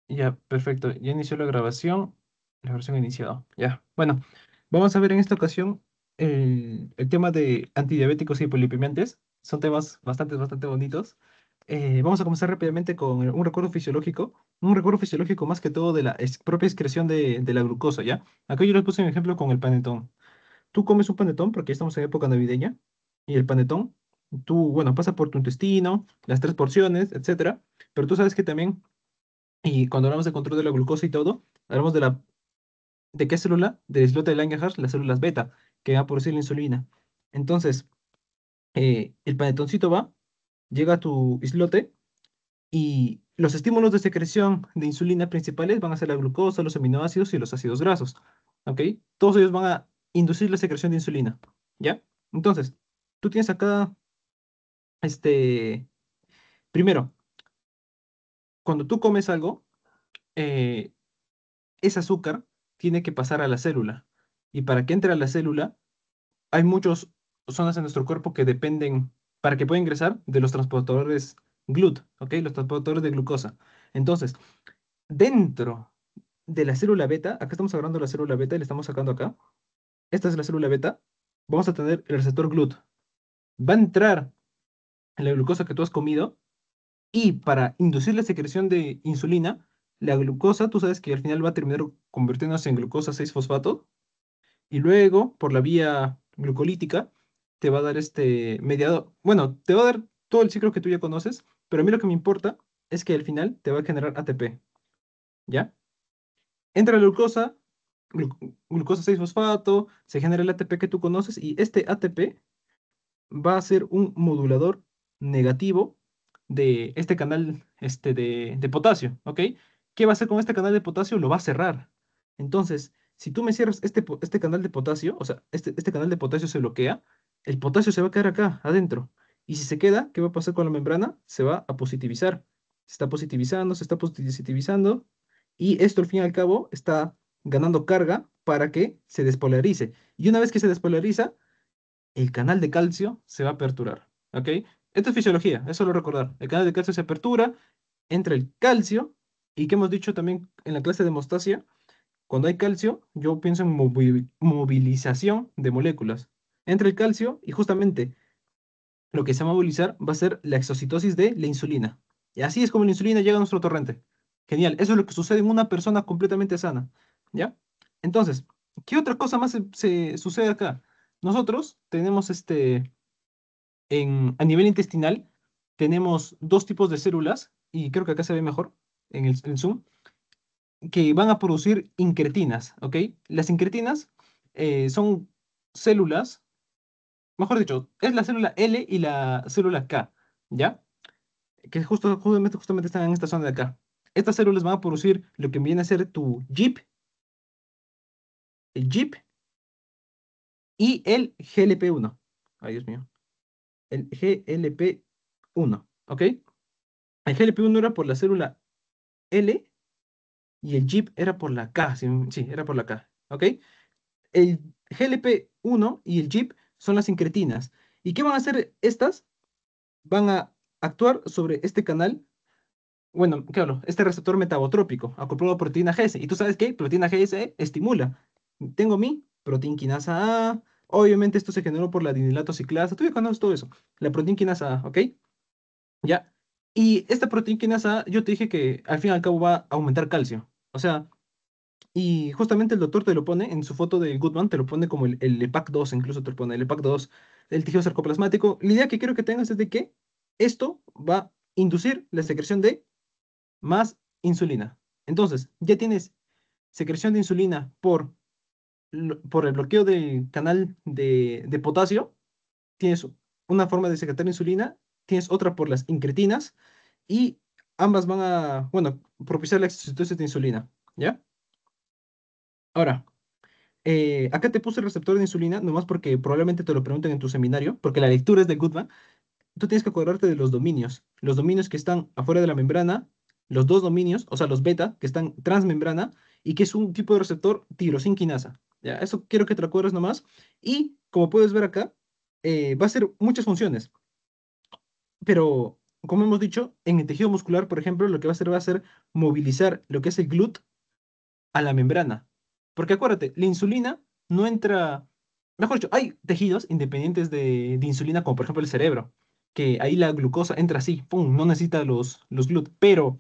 Ya, perfecto. Ya inició la grabación. La grabación ha iniciado. Ya. Bueno, vamos a ver en esta ocasión el tema de antidiabéticos y hipolipemiantes. Son temas bastante bonitos. Vamos a comenzar rápidamente con un recuerdo fisiológico. Un recuerdo fisiológico más que todo de la propia excreción de la glucosa, ¿ya? Acá yo les puse un ejemplo con el panetón. Tú comes un panetón porque ya estamos en época navideña. Y el panetón, bueno, pasa por tu intestino, las tres porciones, etcétera. Pero tú sabes que también y cuando hablamos de control de la glucosa y todo, hablamos ¿de qué célula? Del islote de Langerhans, las células beta, que van a producir la insulina. Entonces, el panetoncito va, llega a tu islote y los estímulos de secreción de insulina principales van a ser la glucosa, los aminoácidos y los ácidos grasos. ¿Ok? Todos ellos van a inducir la secreción de insulina. ¿Ya? Entonces, tú tienes acá, este, primero, cuando tú comes algo, eh, ese azúcar tiene que pasar a la célula. Y para que entre a la célula, hay muchas zonas en nuestro cuerpo que dependen, para que pueda ingresar, de los transportadores GLUT, ¿ok? Los transportadores de glucosa. Entonces, dentro de la célula beta, acá estamos hablando de la célula beta y le estamos sacando acá. Esta es la célula beta. Vamos a tener el receptor GLUT. Va a entrar la glucosa que tú has comido y para inducir la secreción de insulina, la glucosa, tú sabes que al final va a terminar convirtiéndose en glucosa 6-fosfato y luego por la vía glucolítica te va a dar este mediador, bueno, te va a dar todo el ciclo que tú ya conoces, pero a mí lo que me importa es que al final te va a generar ATP, ¿ya? Entra la glucosa, glucosa 6-fosfato, se genera el ATP que tú conoces y este ATP va a ser un modulador negativo de este canal de potasio, ¿ok? ¿Qué va a hacer con este canal de potasio? Lo va a cerrar. Entonces, si tú me cierras este canal de potasio, o sea, este canal de potasio se bloquea, el potasio se va a quedar acá, adentro. Y si se queda, ¿qué va a pasar con la membrana? Se va a positivizar. Se está positivizando, y esto al fin y al cabo está ganando carga para que se despolarice. Y una vez que se despolariza, el canal de calcio se va a aperturar, ¿ok? Esto es fisiología, eso lo recordar. El canal de calcio se apertura, entra el calcio, y que hemos dicho también en la clase de hemostasia, cuando hay calcio, yo pienso en movilización de moléculas. Entra el calcio y justamente lo que se va a movilizar va a ser la exocitosis de la insulina. Y así es como la insulina llega a nuestro torrente. Genial, eso es lo que sucede en una persona completamente sana, ¿ya? Entonces, ¿qué otra cosa más se sucede acá? Nosotros tenemos a nivel intestinal tenemos dos tipos de células, y creo que acá se ve mejor en el Zoom, que van a producir incretinas, ¿ok? Las incretinas son células, mejor dicho, es la célula L y la célula K, ¿ya? Que justamente están en esta zona de acá. Estas células van a producir lo que viene a ser tu GIP, el GIP y el GLP-1. Ay, Dios mío. El GLP-1, ¿ok? El GLP-1 era por la célula L y el JIP era por la K, sí, sí, era por la K, ¿ok? El GLP-1 y el JIP son las incretinas. ¿Y qué van a hacer estas? Van a actuar sobre este canal, bueno, ¿qué hablo? Este receptor metabotrópico, acoplado a proteína GS. ¿Y tú sabes qué? Proteína GS estimula. Tengo mi proteína quinasa A. Obviamente esto se generó por la adinilato ciclasa. Tú ya conoces todo eso. La proteína quinasa A, ¿ok? Ya. Y esta proteína quinasa A, yo te dije que al fin y al cabo va a aumentar calcio. O sea, y justamente el doctor te lo pone en su foto de Goodman, te lo pone como el EPAC2, incluso te lo pone el EPAC2 del tejido sarcoplasmático. La idea que quiero que tengas es de que esto va a inducir la secreción de más insulina. Entonces, ya tienes secreción de insulina por el bloqueo del canal de potasio, tienes una forma de secretar insulina, tienes otra por las incretinas, y ambas van a, bueno, propiciar la exocytosis de insulina, ¿ya? Ahora, acá te puse el receptor de insulina, nomás porque probablemente te lo pregunten en tu seminario, porque la lectura es de Goodman. Tú tienes que acordarte de los dominios que están afuera de la membrana, los dos dominios, o sea, los beta, que están transmembrana, y que es un tipo de receptor tirosinquinasa. Ya, eso quiero que te lo acuerdes nomás. Y como puedes ver acá, va a ser muchas funciones, pero como hemos dicho, en el tejido muscular, por ejemplo, lo que va a ser movilizar lo que es el GLUT a la membrana. Porque acuérdate, la insulina no entra, mejor dicho, hay tejidos independientes de insulina, como por ejemplo el cerebro, que ahí la glucosa entra así, ¡pum! No necesita los GLUT, pero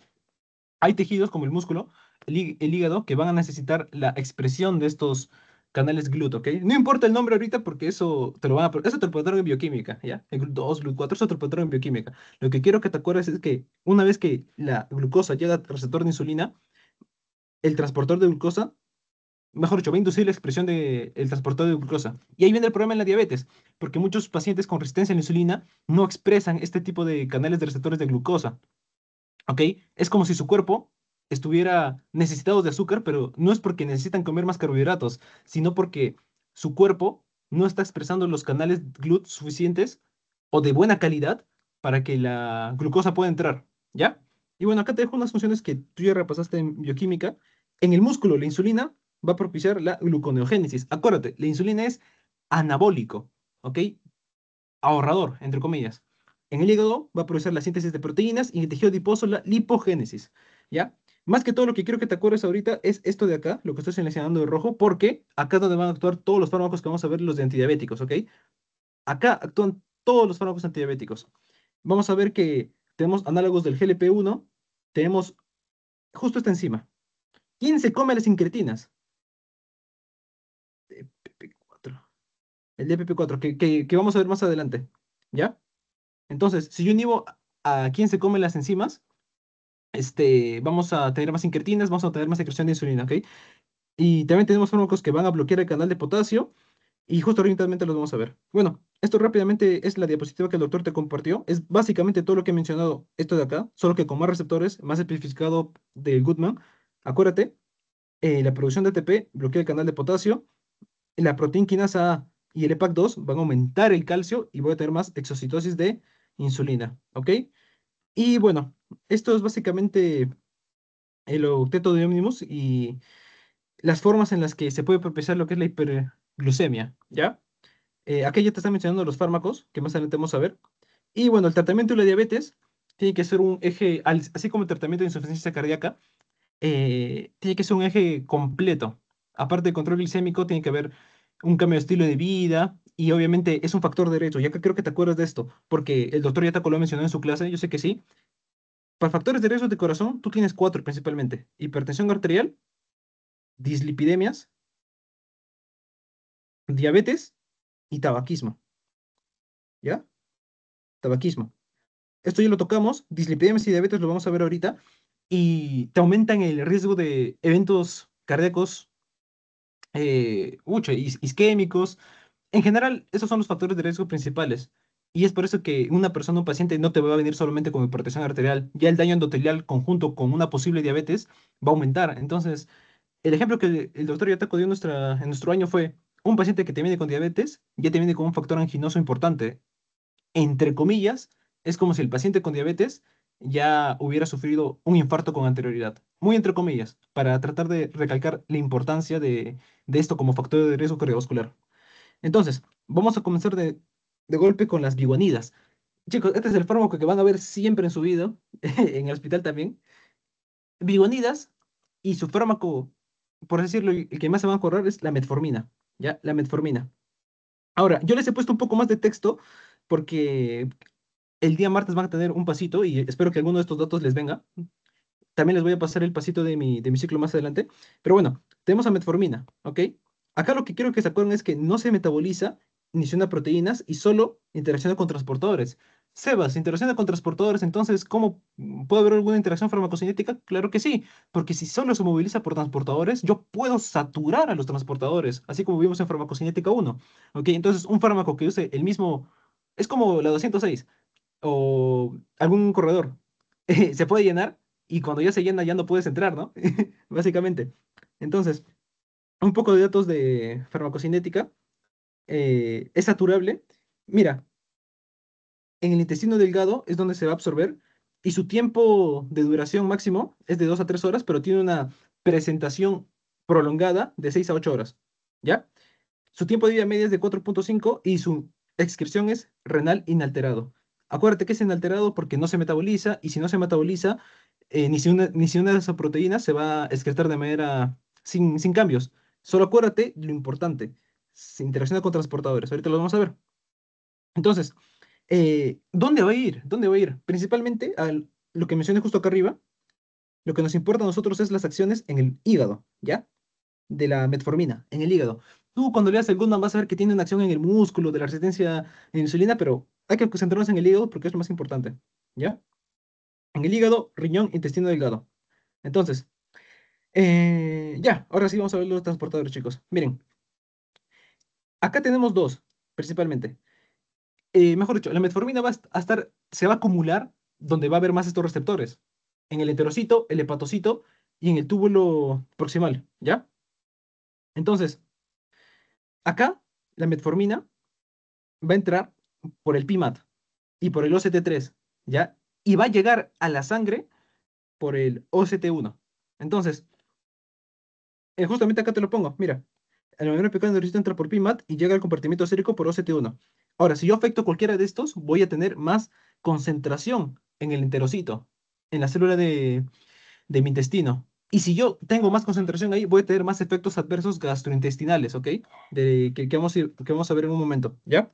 hay tejidos como el músculo, el hígado, que van a necesitar la expresión de estos canales GLUT, ¿ok? No importa el nombre ahorita porque eso te lo van a, eso te lo pondrán en bioquímica, ¿ya? El GLUT2, GLUT4, eso te lo pondrán en bioquímica. Lo que quiero que te acuerdes es que una vez que la glucosa llega al receptor de insulina, el transportador de glucosa, mejor dicho, va a inducir la expresión del transportador de glucosa. Y ahí viene el problema en la diabetes, porque muchos pacientes con resistencia a la insulina no expresan este tipo de canales de receptores de glucosa. ¿Ok? Es como si su cuerpo estuviera necesitado de azúcar, pero no es porque necesitan comer más carbohidratos, sino porque su cuerpo no está expresando los canales GLUT suficientes o de buena calidad para que la glucosa pueda entrar, ¿ya? Y bueno, acá te dejo unas funciones que tú ya repasaste en bioquímica. En el músculo, la insulina va a propiciar la gluconeogénesis. Acuérdate, la insulina es anabólico, ¿ok? Ahorrador, entre comillas. En el hígado va a producir la síntesis de proteínas y en el tejido adiposo la lipogénesis, ¿ya? Más que todo lo que quiero que te acuerdes ahorita es esto de acá, lo que estoy seleccionando de rojo, porque acá es donde van a actuar todos los fármacos que vamos a ver, los de antidiabéticos, ¿ok? Acá actúan todos los fármacos antidiabéticos. Vamos a ver que tenemos análogos del GLP-1, tenemos justo esta enzima. ¿Quién se come las incretinas? DPP4. El DPP4, que vamos a ver más adelante, ¿ya? Entonces, si yo inhibo a quién se come las enzimas, vamos a tener más incretinas, vamos a tener más secreción de insulina, ¿ok? Y también tenemos fármacos que van a bloquear el canal de potasio y justo orientalmente los vamos a ver. Bueno, esto rápidamente es la diapositiva que el doctor te compartió. Es básicamente todo lo que he mencionado, esto de acá, solo que con más receptores, más especificado de Goodman. Acuérdate, la producción de ATP bloquea el canal de potasio, la proteína quinasa A y el EPAC2 van a aumentar el calcio y voy a tener más exocitosis de insulina, ¿ok? Y bueno, esto es básicamente el octeto de Omnibus y las formas en las que se puede propiciar lo que es la hiperglucemia, ¿ya? Aquí ya te están mencionando los fármacos, que más adelante vamos a ver. Y bueno, el tratamiento de la diabetes tiene que ser un eje, así como el tratamiento de insuficiencia cardíaca, tiene que ser un eje completo. Aparte del control glicémico, tiene que haber un cambio de estilo de vida y obviamente es un factor de riesgo, ya que creo que te acuerdas de esto, porque el doctor ya te lo mencionó en su clase, yo sé que sí. Para factores de riesgo de corazón, tú tienes cuatro principalmente: hipertensión arterial, dislipidemias, diabetes y tabaquismo, ¿ya? Tabaquismo. Esto ya lo tocamos, dislipidemias y diabetes lo vamos a ver ahorita, y te aumentan el riesgo de eventos cardíacos, isquémicos. En general, esos son los factores de riesgo principales. Y es por eso que una persona, un paciente, no te va a venir solamente con hipertensión arterial. Ya el daño endotelial conjunto con una posible diabetes va a aumentar. Entonces, el ejemplo que el doctor Yataco dio en nuestro año fue un paciente que te viene con diabetes, ya te viene con un factor anginoso importante. Entre comillas, es como si el paciente con diabetes ya hubiera sufrido un infarto con anterioridad. Muy entre comillas, para tratar de recalcar la importancia de esto como factor de riesgo cardiovascular. Entonces, vamos a comenzar de golpe con las biguanidas. Chicos, este es el fármaco que van a ver siempre en su vida, en el hospital también. Biguanidas y su fármaco, por decirlo, el que más se van a correr es la metformina, ¿ya? La metformina. Ahora, yo les he puesto un poco más de texto porque el día martes van a tener un pasito y espero que alguno de estos datos les venga. También les voy a pasar el pasito de mi ciclo más adelante. Pero bueno, tenemos a metformina, ¿ok? Acá lo que quiero que se acuerden es que no se metaboliza ni se una proteínas y solo interacciona con transportadores. Sebas, interacciona con transportadores, entonces, ¿cómo puede haber alguna interacción farmacocinética? Claro que sí, porque si solo se moviliza por transportadores, yo puedo saturar a los transportadores, así como vimos en farmacocinética 1. ¿Ok? Entonces, un fármaco que use el mismo, es como la 206 o algún corredor, se puede llenar y cuando ya se llena ya no puedes entrar, ¿no? Básicamente. Entonces, un poco de datos de farmacocinética. Es saturable. Mira, en el intestino delgado es donde se va a absorber y su tiempo de duración máximo es de 2 a 3 horas, pero tiene una presentación prolongada de 6 a 8 horas. ¿Ya? Su tiempo de vida media es de 4,5 y su excreción es renal inalterado. Acuérdate que es inalterado porque no se metaboliza, y si no se metaboliza, ni si una de esas proteínas se va a excretar de manera sin cambios. Solo acuérdate lo importante, se interacciona con transportadores. Ahorita lo vamos a ver. Entonces, ¿dónde va a ir? ¿Dónde va a ir? Principalmente lo que mencioné justo acá arriba, lo que nos importa a nosotros es las acciones en el hígado, ¿ya? De la metformina, en el hígado. Tú cuando leas el Gundam vas a ver que tiene una acción en el músculo de la resistencia a la insulina, pero hay que concentrarnos en el hígado porque es lo más importante, ¿ya? En el hígado, riñón, intestino delgado. Entonces, ya, ahora sí vamos a ver los transportadores, chicos. Miren, acá tenemos dos, principalmente. Mejor dicho, la metformina a estar, se va a acumular donde va a haber más estos receptores. En el enterocito, el hepatocito y en el túbulo proximal, ¿ya? Entonces, acá la metformina va a entrar por el PMAT y por el OCT3, ¿ya? Y va a llegar a la sangre por el OCT1. Entonces, justamente acá te lo pongo, mira, el mayor pequeño neurocito entra por PMAT y llega al compartimiento sérico por OCT1. Ahora, si yo afecto cualquiera de estos, voy a tener más concentración en el enterocito, en la célula de mi intestino. Y si yo tengo más concentración ahí, voy a tener más efectos adversos gastrointestinales, ¿ok? Que vamos a ver en un momento, ¿ya?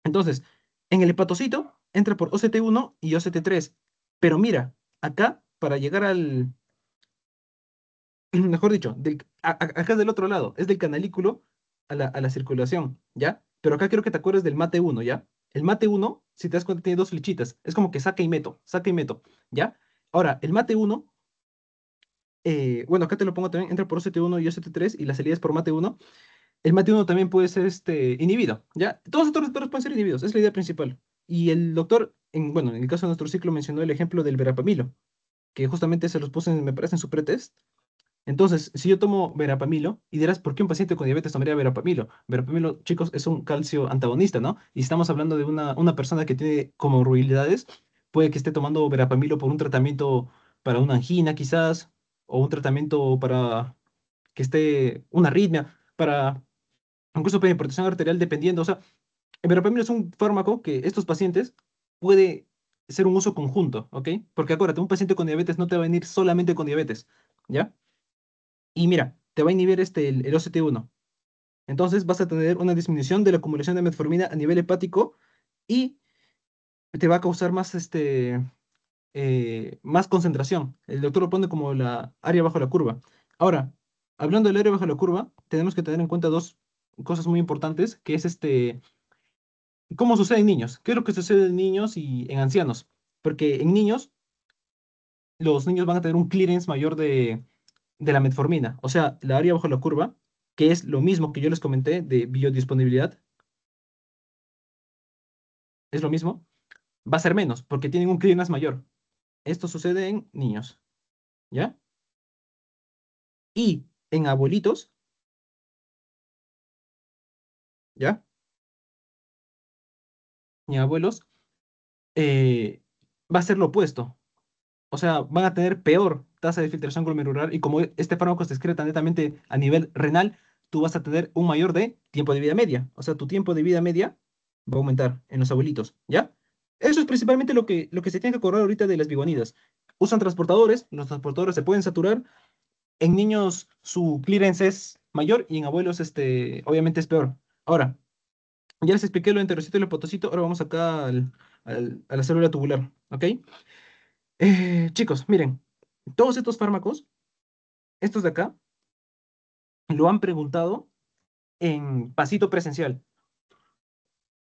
Entonces, en el hepatocito entra por OCT1 y OCT3. Pero mira, acá, para llegar mejor dicho, acá es del otro lado, es del canalículo a la circulación, ¿ya? Pero acá quiero que te acuerdes del MATE1, ¿ya? El MATE1, si te das cuenta, tiene dos flechitas. Es como que saca y meto, ¿ya? Ahora, el MATE1, bueno, acá te lo pongo también, entra por OCT1 y OCT3 y la salida es por MATE1. El MATE1 también puede ser inhibido, ¿ya? Todos estos receptores pueden ser inhibidos, es la idea principal. Y el doctor, bueno, en el caso de nuestro ciclo mencionó el ejemplo del verapamilo, que justamente se los puse, me parece, en su pretest. Entonces, si yo tomo verapamilo, y dirás, ¿por qué un paciente con diabetes tomaría verapamilo? Verapamilo, chicos, es un calcio antagonista, ¿no? Y estamos hablando de una persona que tiene comorbilidades, puede que esté tomando verapamilo por un tratamiento para una angina, quizás, o un tratamiento para que esté una arritmia, para incluso para hipertensión arterial, dependiendo. O sea, el verapamilo es un fármaco que estos pacientes puede ser un uso conjunto, ¿ok? Porque acuérdate, un paciente con diabetes no te va a venir solamente con diabetes, ¿ya? Y mira, te va a inhibir el OCT1. Entonces vas a tener una disminución de la acumulación de metformina a nivel hepático y te va a causar más concentración. El doctor lo pone como la área bajo la curva. Ahora, hablando del área bajo la curva, tenemos que tener en cuenta dos cosas muy importantes, que es cómo sucede en niños. ¿Qué es lo que sucede en niños y en ancianos? Porque en niños, los niños van a tener un clearance mayor de la metformina. O sea, la área bajo la curva, que es lo mismo que yo les comenté de biodisponibilidad, es lo mismo, va a ser menos, porque tienen un clearance mayor. Esto sucede en niños, ¿ya? Y en abuelitos, ¿ya? Y en abuelos, eh, va a ser lo opuesto. O sea, van a tener peor tasa de filtración glomerular y como este fármaco se excreta netamente a nivel renal, tú vas a tener un mayor de tiempo de vida media. O sea, tu tiempo de vida media va a aumentar en los abuelitos, ¿ya? Eso es principalmente lo que se tiene que acordar ahorita de las biguanidas. Usan transportadores, los transportadores se pueden saturar. En niños su clearance es mayor y en abuelos obviamente es peor. Ahora, ya les expliqué lo enterocito y lo potocito, ahora vamos acá a la célula tubular, ¿ok? Chicos, miren, todos estos fármacos, estos de acá, lo han preguntado en pasito presencial,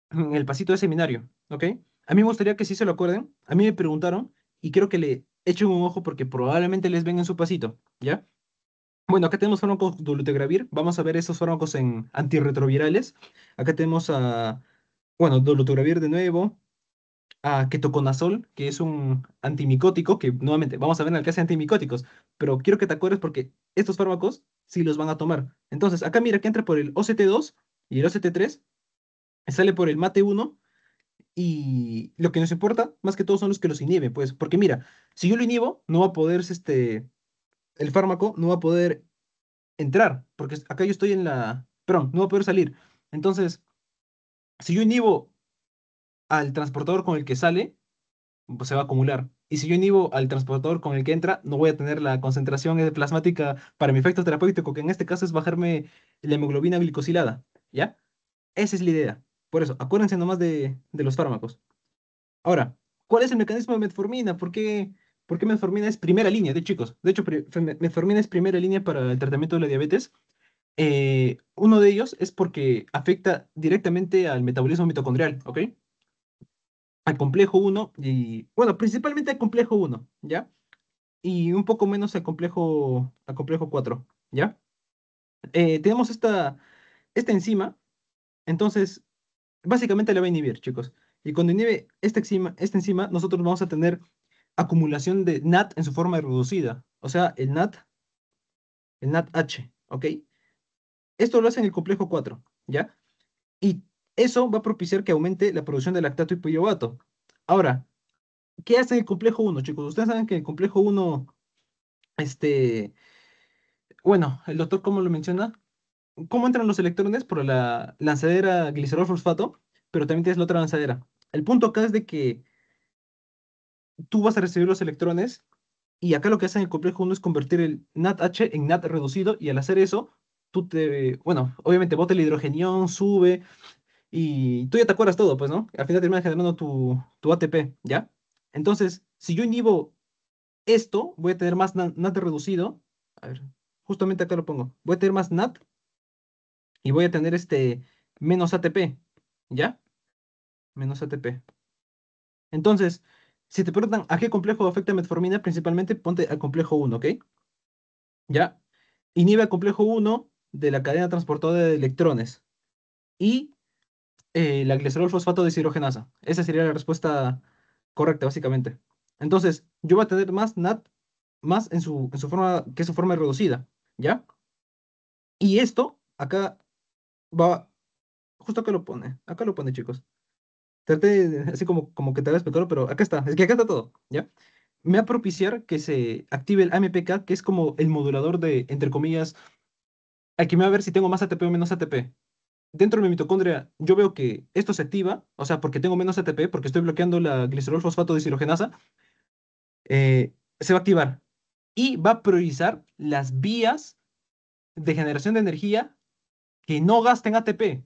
en el pasito de seminario, ¿ok? A mí me gustaría que sí se lo acuerden. A mí me preguntaron y quiero que le echen un ojo porque probablemente les ven en su pasito, ¿ya? Bueno, acá tenemos fármacos dolutegravir. Vamos a ver esos fármacos en antirretrovirales. Acá tenemos bueno, dolutegravir de nuevo, a ketoconazol, que es un antimicótico, que nuevamente vamos a ver en el caso de antimicóticos, pero quiero que te acuerdes porque estos fármacos sí los van a tomar. Entonces, acá mira que entra por el OCT2 y el OCT3, sale por el MATE1 y lo que nos importa más que todo son los que los inhiben, pues, porque mira, si yo lo inhibo, no va a poder, el fármaco no va a poder entrar, porque acá yo estoy perdón, no va a poder salir. Entonces, si yo inhibo al transportador con el que sale, pues se va a acumular. Y si yo inhibo al transportador con el que entra, no voy a tener la concentración plasmática para mi efecto terapéutico, que en este caso es bajarme la hemoglobina glicosilada. ¿Ya? Esa es la idea. Por eso, acuérdense nomás de los fármacos. Ahora, ¿cuál es el mecanismo de metformina? ¿Por qué metformina es primera línea? De chicos, de hecho, metformina es primera línea para el tratamiento de la diabetes. Uno de ellos es porque afecta directamente al metabolismo mitocondrial, ¿ok? Al complejo uno y, bueno, principalmente al complejo uno, ¿ya? Y un poco menos al complejo 4, ¿ya? Tenemos esta enzima, entonces, básicamente la va a inhibir, chicos. Y cuando inhibe esta enzima, nosotros vamos a tener acumulación de NAT en su forma reducida, o sea, el NADH, ¿ok? Esto lo hace en el complejo 4, ¿ya? Y eso va a propiciar que aumente la producción de lactato y piruvato. Ahora, ¿qué hace el complejo uno, chicos? Ustedes saben que el complejo uno, este, bueno, el doctor, ¿cómo lo menciona? ¿Cómo entran los electrones? Por la lanzadera glicerol fosfato, pero también tienes la otra lanzadera. El punto acá es de que tú vas a recibir los electrones y acá lo que hace en el complejo uno es convertir el NADH en NAD reducido y al hacer eso, bueno, obviamente bota el hidrogenión, sube y tú ya te acuerdas todo, pues, ¿no? Al final terminas generando tu ATP, ¿ya? Entonces, si yo inhibo esto, voy a tener más NAD reducido. A ver, justamente acá lo pongo. Voy a tener más NAD y voy a tener menos ATP, ¿ya? Menos ATP. Entonces, si te preguntan a qué complejo afecta metformina, principalmente ponte al complejo uno, ¿ok? ¿Ya? Inhibe al complejo uno de la cadena transportadora de electrones y la glicerol fosfato deshidrogenasa. Esa sería la respuesta correcta, básicamente. Entonces, yo voy a tener más NAT, más en su forma, que es su forma reducida, ¿ya? Y esto, acá va, justo acá lo pone, chicos. Traté así como que te lo explicar, pero acá está, es que acá está todo, ¿ya? Me va a propiciar que se active el AMPK, que es como el modulador de, entre comillas, aquí me va a ver si tengo más ATP o menos ATP. Dentro de mi mitocondria, yo veo que esto se activa, o sea, porque tengo menos ATP, porque estoy bloqueando la glicerol fosfato deshidrogenasa, se va a activar y va a priorizar las vías de generación de energía que no gasten ATP.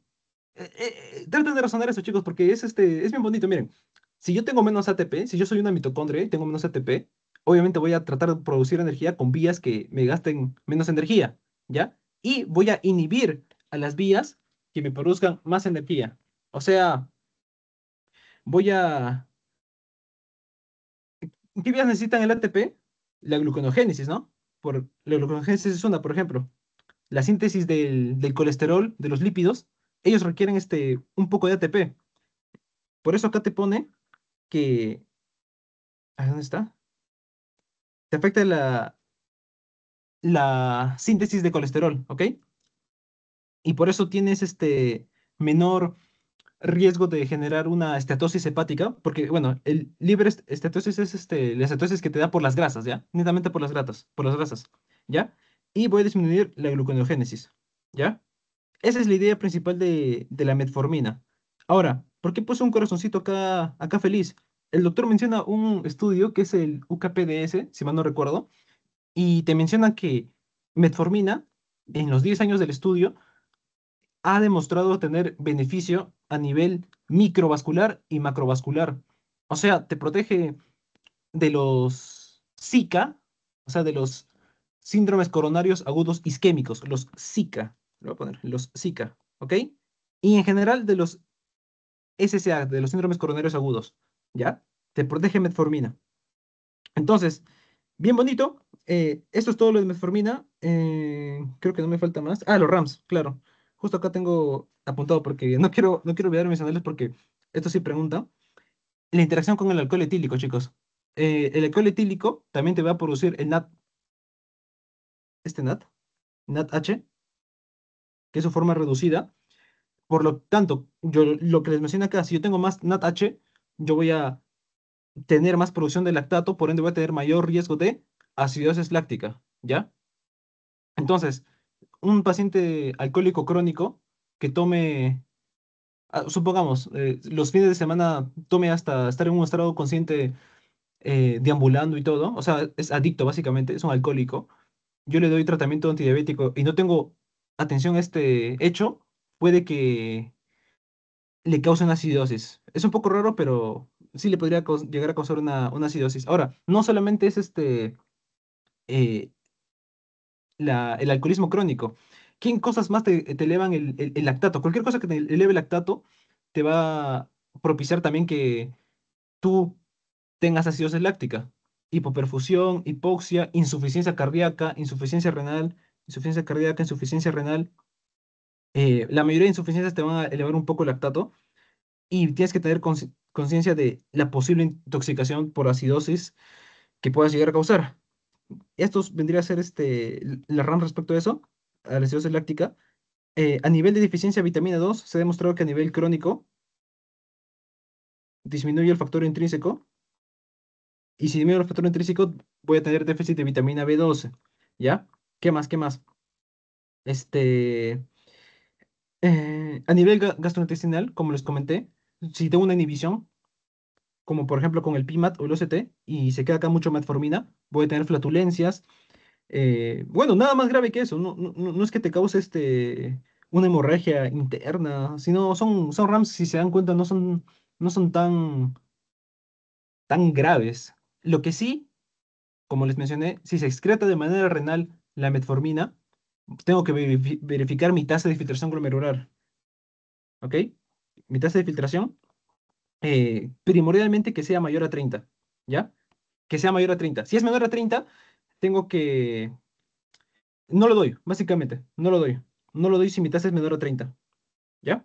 Traten de razonar eso, chicos, porque es bien bonito. Miren, si yo tengo menos ATP, si yo soy una mitocondria y tengo menos ATP, obviamente voy a tratar de producir energía con vías que me gasten menos energía, ¿ya? Y voy a inhibir a las vías que me produzcan más energía. O sea, voy a... ¿Qué vías necesitan el ATP? La gluconeogénesis, ¿no? La gluconeogénesis es una, por ejemplo. La síntesis del colesterol, de los lípidos, ellos requieren un poco de ATP. Por eso acá te pone que, ¿dónde está? Te afecta la síntesis de colesterol, ¿ok? Y por eso tienes menor riesgo de generar una estatosis hepática, porque, bueno, el libre estatosis es la estatosis que te da por las grasas, ¿ya? Netamente por las grasas, ¿ya? Y voy a disminuir la gluconeogénesis, ¿ya? Esa es la idea principal de la metformina. Ahora, ¿por qué puse un corazoncito acá feliz? El doctor menciona un estudio que es el UKPDS, si mal no recuerdo, y te menciona que metformina, en los 10 años del estudio, ha demostrado tener beneficio a nivel microvascular y macrovascular. O sea, te protege de los Zika, o sea, de los síndromes coronarios agudos isquémicos, los Zika, lo voy a poner, los Zika, ¿ok? Y en general de los SSA, de los síndromes coronarios agudos, ¿ya? Te protege metformina. Entonces, bien bonito. Esto es todo lo de metformina. Creo que no me falta más. Ah, los RAMs, claro. Justo acá tengo apuntado porque no quiero olvidar mencionarles porque esto sí pregunta. La interacción con el alcohol etílico, chicos. El alcohol etílico también te va a producir el NAT, NAT, NADH, que es su forma reducida. Por lo tanto, yo lo que les menciono acá, si yo tengo más NADH, yo voy a tener más producción de lactato, por ende voy a tener mayor riesgo de acidosis láctica, ¿ya? Entonces, un paciente alcohólico crónico que tome supongamos, los fines de semana tome hasta estar en un estado consciente deambulando y todo, o sea, es adicto básicamente, es un alcohólico, yo le doy tratamiento antidiabético y no tengo atención a este hecho, puede que le cause una acidosis. Es un poco raro, pero sí le podría llegar a causar una acidosis. Ahora, no solamente es eh, el alcoholismo crónico. ¿Qué cosas más te elevan el lactato? Cualquier cosa que te eleve el lactato te va a propiciar también que tú tengas acidosis láctica, hipoperfusión, hipoxia, insuficiencia cardíaca, insuficiencia cardíaca, insuficiencia renal. La mayoría de insuficiencias te van a elevar un poco el lactato y tienes que tener conciencia de la posible intoxicación por acidosis que puedas llegar a causar. Estos vendría a ser la RAM respecto a eso, a la acidosis láctica. A nivel de deficiencia de vitamina 2 se ha demostrado que a nivel crónico disminuye el factor intrínseco. Y si disminuye el factor intrínseco, voy a tener déficit de vitamina B12. ¿Ya? ¿Qué más? ¿Qué más? Este, a nivel gastrointestinal, como les comenté, si tengo una inhibición, como por ejemplo con el PMAT o el OCT, y se queda acá mucho metformina, voy a tener flatulencias. Bueno, nada más grave que eso, no es que te cause una hemorragia interna, sino son RAMs, si se dan cuenta, no son tan graves. Lo que sí, como les mencioné, si se excreta de manera renal la metformina, tengo que verificar mi tasa de filtración glomerular, ¿ok? Mi tasa de filtración, primordialmente que sea mayor a 30, ¿ya? Que sea mayor a 30. Si es menor a 30, tengo que... No lo doy, básicamente, no lo doy. No lo doy si mi tasa es menor a 30, ¿ya?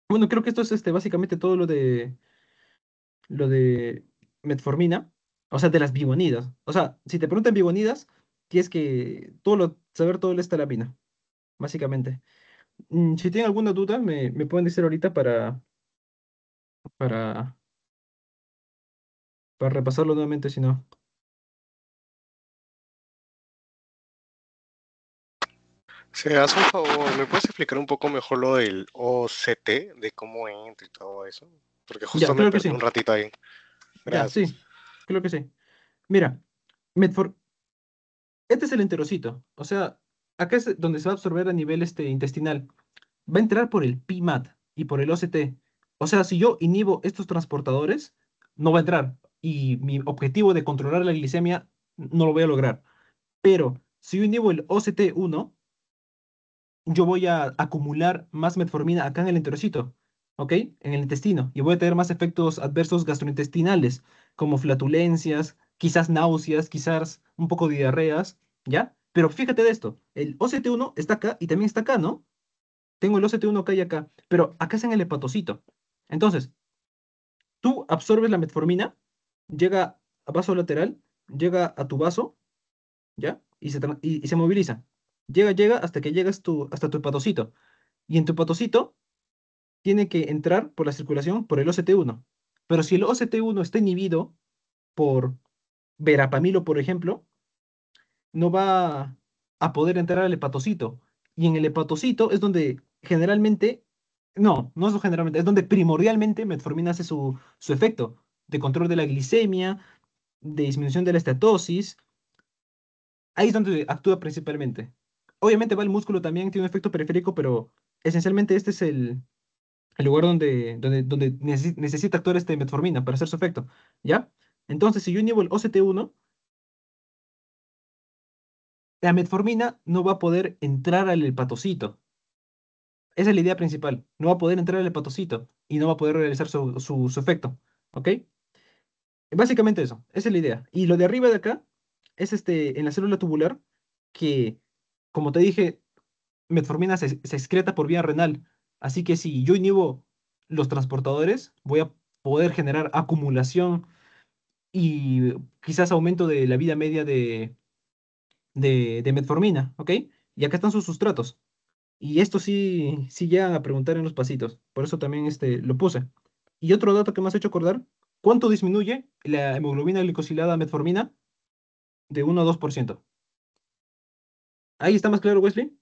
Bueno, creo que esto es básicamente todo lo de metformina, o sea, de las biguanidas. O sea, si te preguntan biguanidas, tienes que saber todo el estalamina, básicamente. Si tienen alguna duda, me pueden decir ahorita para, para repasarlo nuevamente, si no. Si me das un favor, ¿me puedes explicar un poco mejor lo del OCT, de cómo entra y todo eso? Porque Ya, justo me claro que perdí sí. un ratito ahí. Ya, Gracias. sí, creo que sí. Mira, metfor este es el enterocito. O sea, acá es donde se va a absorber a nivel intestinal. Va a entrar por el PMAT y por el OCT. O sea, si yo inhibo estos transportadores, no va a entrar. Y mi objetivo de controlar la glicemia no lo voy a lograr. Pero si yo inhibo el OCT1, yo voy a acumular más metformina acá en el enterocito, ¿ok? En el intestino. Y voy a tener más efectos adversos gastrointestinales, como flatulencias, quizás náuseas, quizás un poco de diarreas, ¿ya? Pero fíjate de esto, el OCT1 está acá y también está acá, ¿no? Tengo el OCT1 acá y acá, pero acá es en el hepatocito. Entonces, tú absorbes la metformina, llega a vaso lateral, llega a tu vaso, ¿ya? Y se moviliza. Llega hasta que llegas hasta tu hepatocito. Y en tu hepatocito tiene que entrar por la circulación por el OCT1. Pero si el OCT1 está inhibido por verapamilo, por ejemplo, no va a poder entrar al hepatocito. Y en el hepatocito es donde generalmente, no es generalmente, es donde primordialmente metformina hace su efecto de control de la glicemia, de disminución de la estatosis. Ahí es donde actúa principalmente. Obviamente va el músculo también, tiene un efecto periférico, pero esencialmente este es el lugar donde necesita actuar metformina para hacer su efecto, ¿ya? Entonces, si yo inhibo el OCT1, la metformina no va a poder entrar al hepatocito. Esa es la idea principal. No va a poder entrar al hepatocito y no va a poder realizar su efecto, ¿ok? Básicamente eso, esa es la idea. Y lo de arriba de acá es en la célula tubular que, como te dije, metformina se excreta por vía renal. Así que si yo inhibo los transportadores, voy a poder generar acumulación y quizás aumento de la vida media de metformina, ¿ok? Y acá están sus sustratos. Y esto sí llegan a preguntar en los pasitos. Por eso también lo puse. Y otro dato que me has hecho acordar, ¿cuánto disminuye la hemoglobina glicosilada a metformina? De 1 a 2%. Ahí está más claro, Wesley.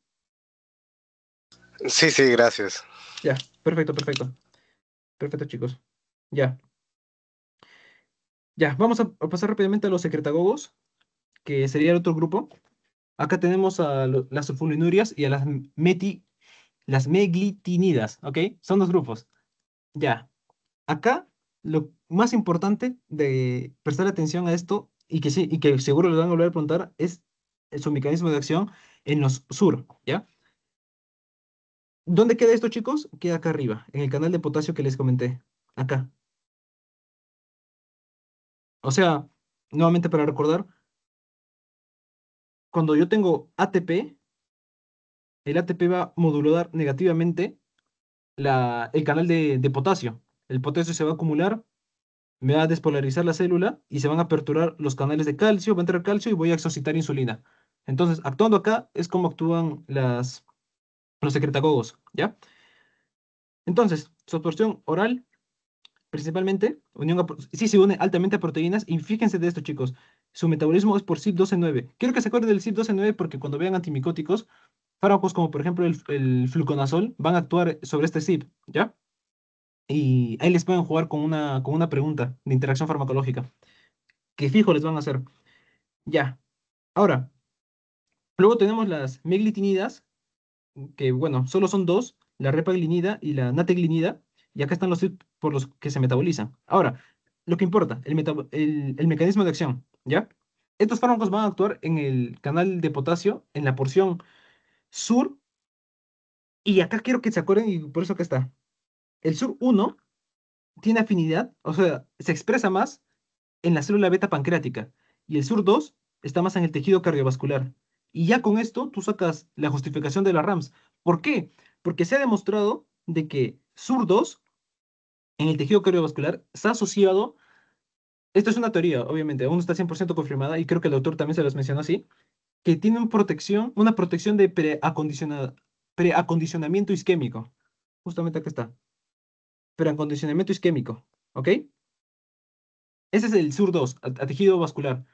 Sí, sí, gracias. Ya, perfecto, perfecto. Perfecto, chicos. Ya, ya. Vamos a pasar rápidamente a los secretagogos, que sería el otro grupo. Acá tenemos a las sulfonilurias y a las meglitinidas, ¿ok? Son dos grupos. Ya. Acá lo más importante de prestar atención a esto y que sí, y que seguro les van a volver a preguntar es su mecanismo de acción en los sur, ¿ya? ¿Dónde queda esto, chicos? Queda acá arriba, en el canal de potasio que les comenté. Acá. O sea, nuevamente para recordar, cuando yo tengo ATP, el ATP va a modular negativamente el canal de potasio. El potasio se va a acumular, me va a despolarizar la célula y se van a aperturar los canales de calcio, va a entrar calcio y voy a exocitar insulina. Entonces, actuando acá es como actúan los secretagogos, ¿ya? Entonces, su absorción oral, principalmente, sí se une altamente a proteínas y fíjense de esto, chicos, su metabolismo es por CYP12-9. Quiero que se acuerden del CYP12-9 porque cuando vean antimicóticos, fármacos como por ejemplo el fluconazol van a actuar sobre este CYP, ¿ya? Y ahí les pueden jugar con una pregunta de interacción farmacológica, que fijo les van a hacer. Ya. Ahora, luego tenemos las meglitinidas, que bueno, solo son dos, la repaglinida y la nateglinida, y acá están los CYP por los que se metabolizan. Ahora, lo que importa, el mecanismo de acción, ¿ya? Estos fármacos van a actuar en el canal de potasio, en la porción sur, y acá quiero que se acuerden, y por eso acá está. El sur uno tiene afinidad, o sea, se expresa más en la célula beta pancreática y el SUR2 está más en el tejido cardiovascular. Y ya con esto tú sacas la justificación de la RAMS. ¿Por qué? Porque se ha demostrado de que SUR2 en el tejido cardiovascular está asociado, esto es una teoría, obviamente, aún no está 100% confirmada y creo que el doctor también se los mencionó así, que tiene una protección de preacondicionamiento isquémico. Justamente acá está. Preacondicionamiento isquémico. ¿Ok? Ese es el SUR2, a tejido vascular.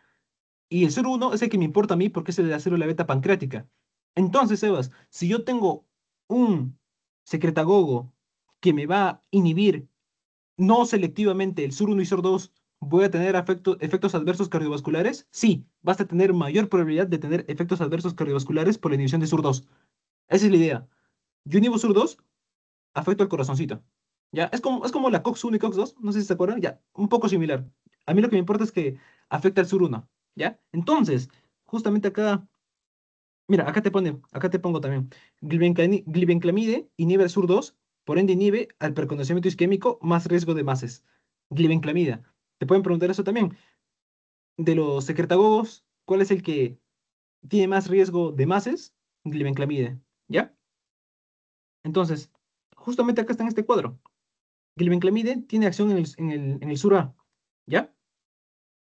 Y el 0,1 es el que me importa a mí porque es el de la célula beta pancreática. Entonces, Sebas, si yo tengo un secretagogo que me va a inhibir no selectivamente el SUR1 y SUR2, ¿voy a tener efectos adversos cardiovasculares? Sí, vas a tener mayor probabilidad de tener efectos adversos cardiovasculares por la inhibición de SUR2. Esa es la idea. Yo inhibo SUR2, afecto al corazoncito. ¿Ya? Es como la COX-1 y COX-2, no sé si se acuerdan, ya, un poco similar. A mí lo que me importa es que afecta al SUR1, ¿ya? Entonces, justamente acá, mira, acá te pongo también, glibenclamide inhibe al SUR2, por ende inhibe al precondicionamiento isquémico más riesgo de MACES. Glibenclamida. Te pueden preguntar eso también. De los secretagogos, ¿cuál es el que tiene más riesgo de MACES? Glibenclamide, ¿ya? Entonces, justamente acá está en este cuadro. Glibenclamide tiene acción en el SUR-A, ¿ya?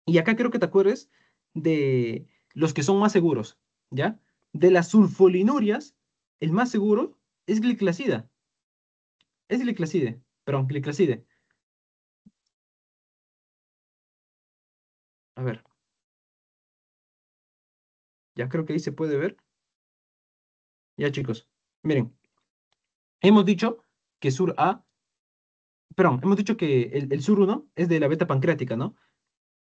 Y acá quiero que te acuerdes de los que son más seguros, ¿ya? De las sulfolinurias, el más seguro es gliclazida. Es gliclazide, perdón, gliclazide. A ver, ya creo que ahí se puede ver. Ya, chicos, miren, hemos dicho que SUR-A, perdón, hemos dicho que el SUR-1 es de la beta pancreática, ¿no?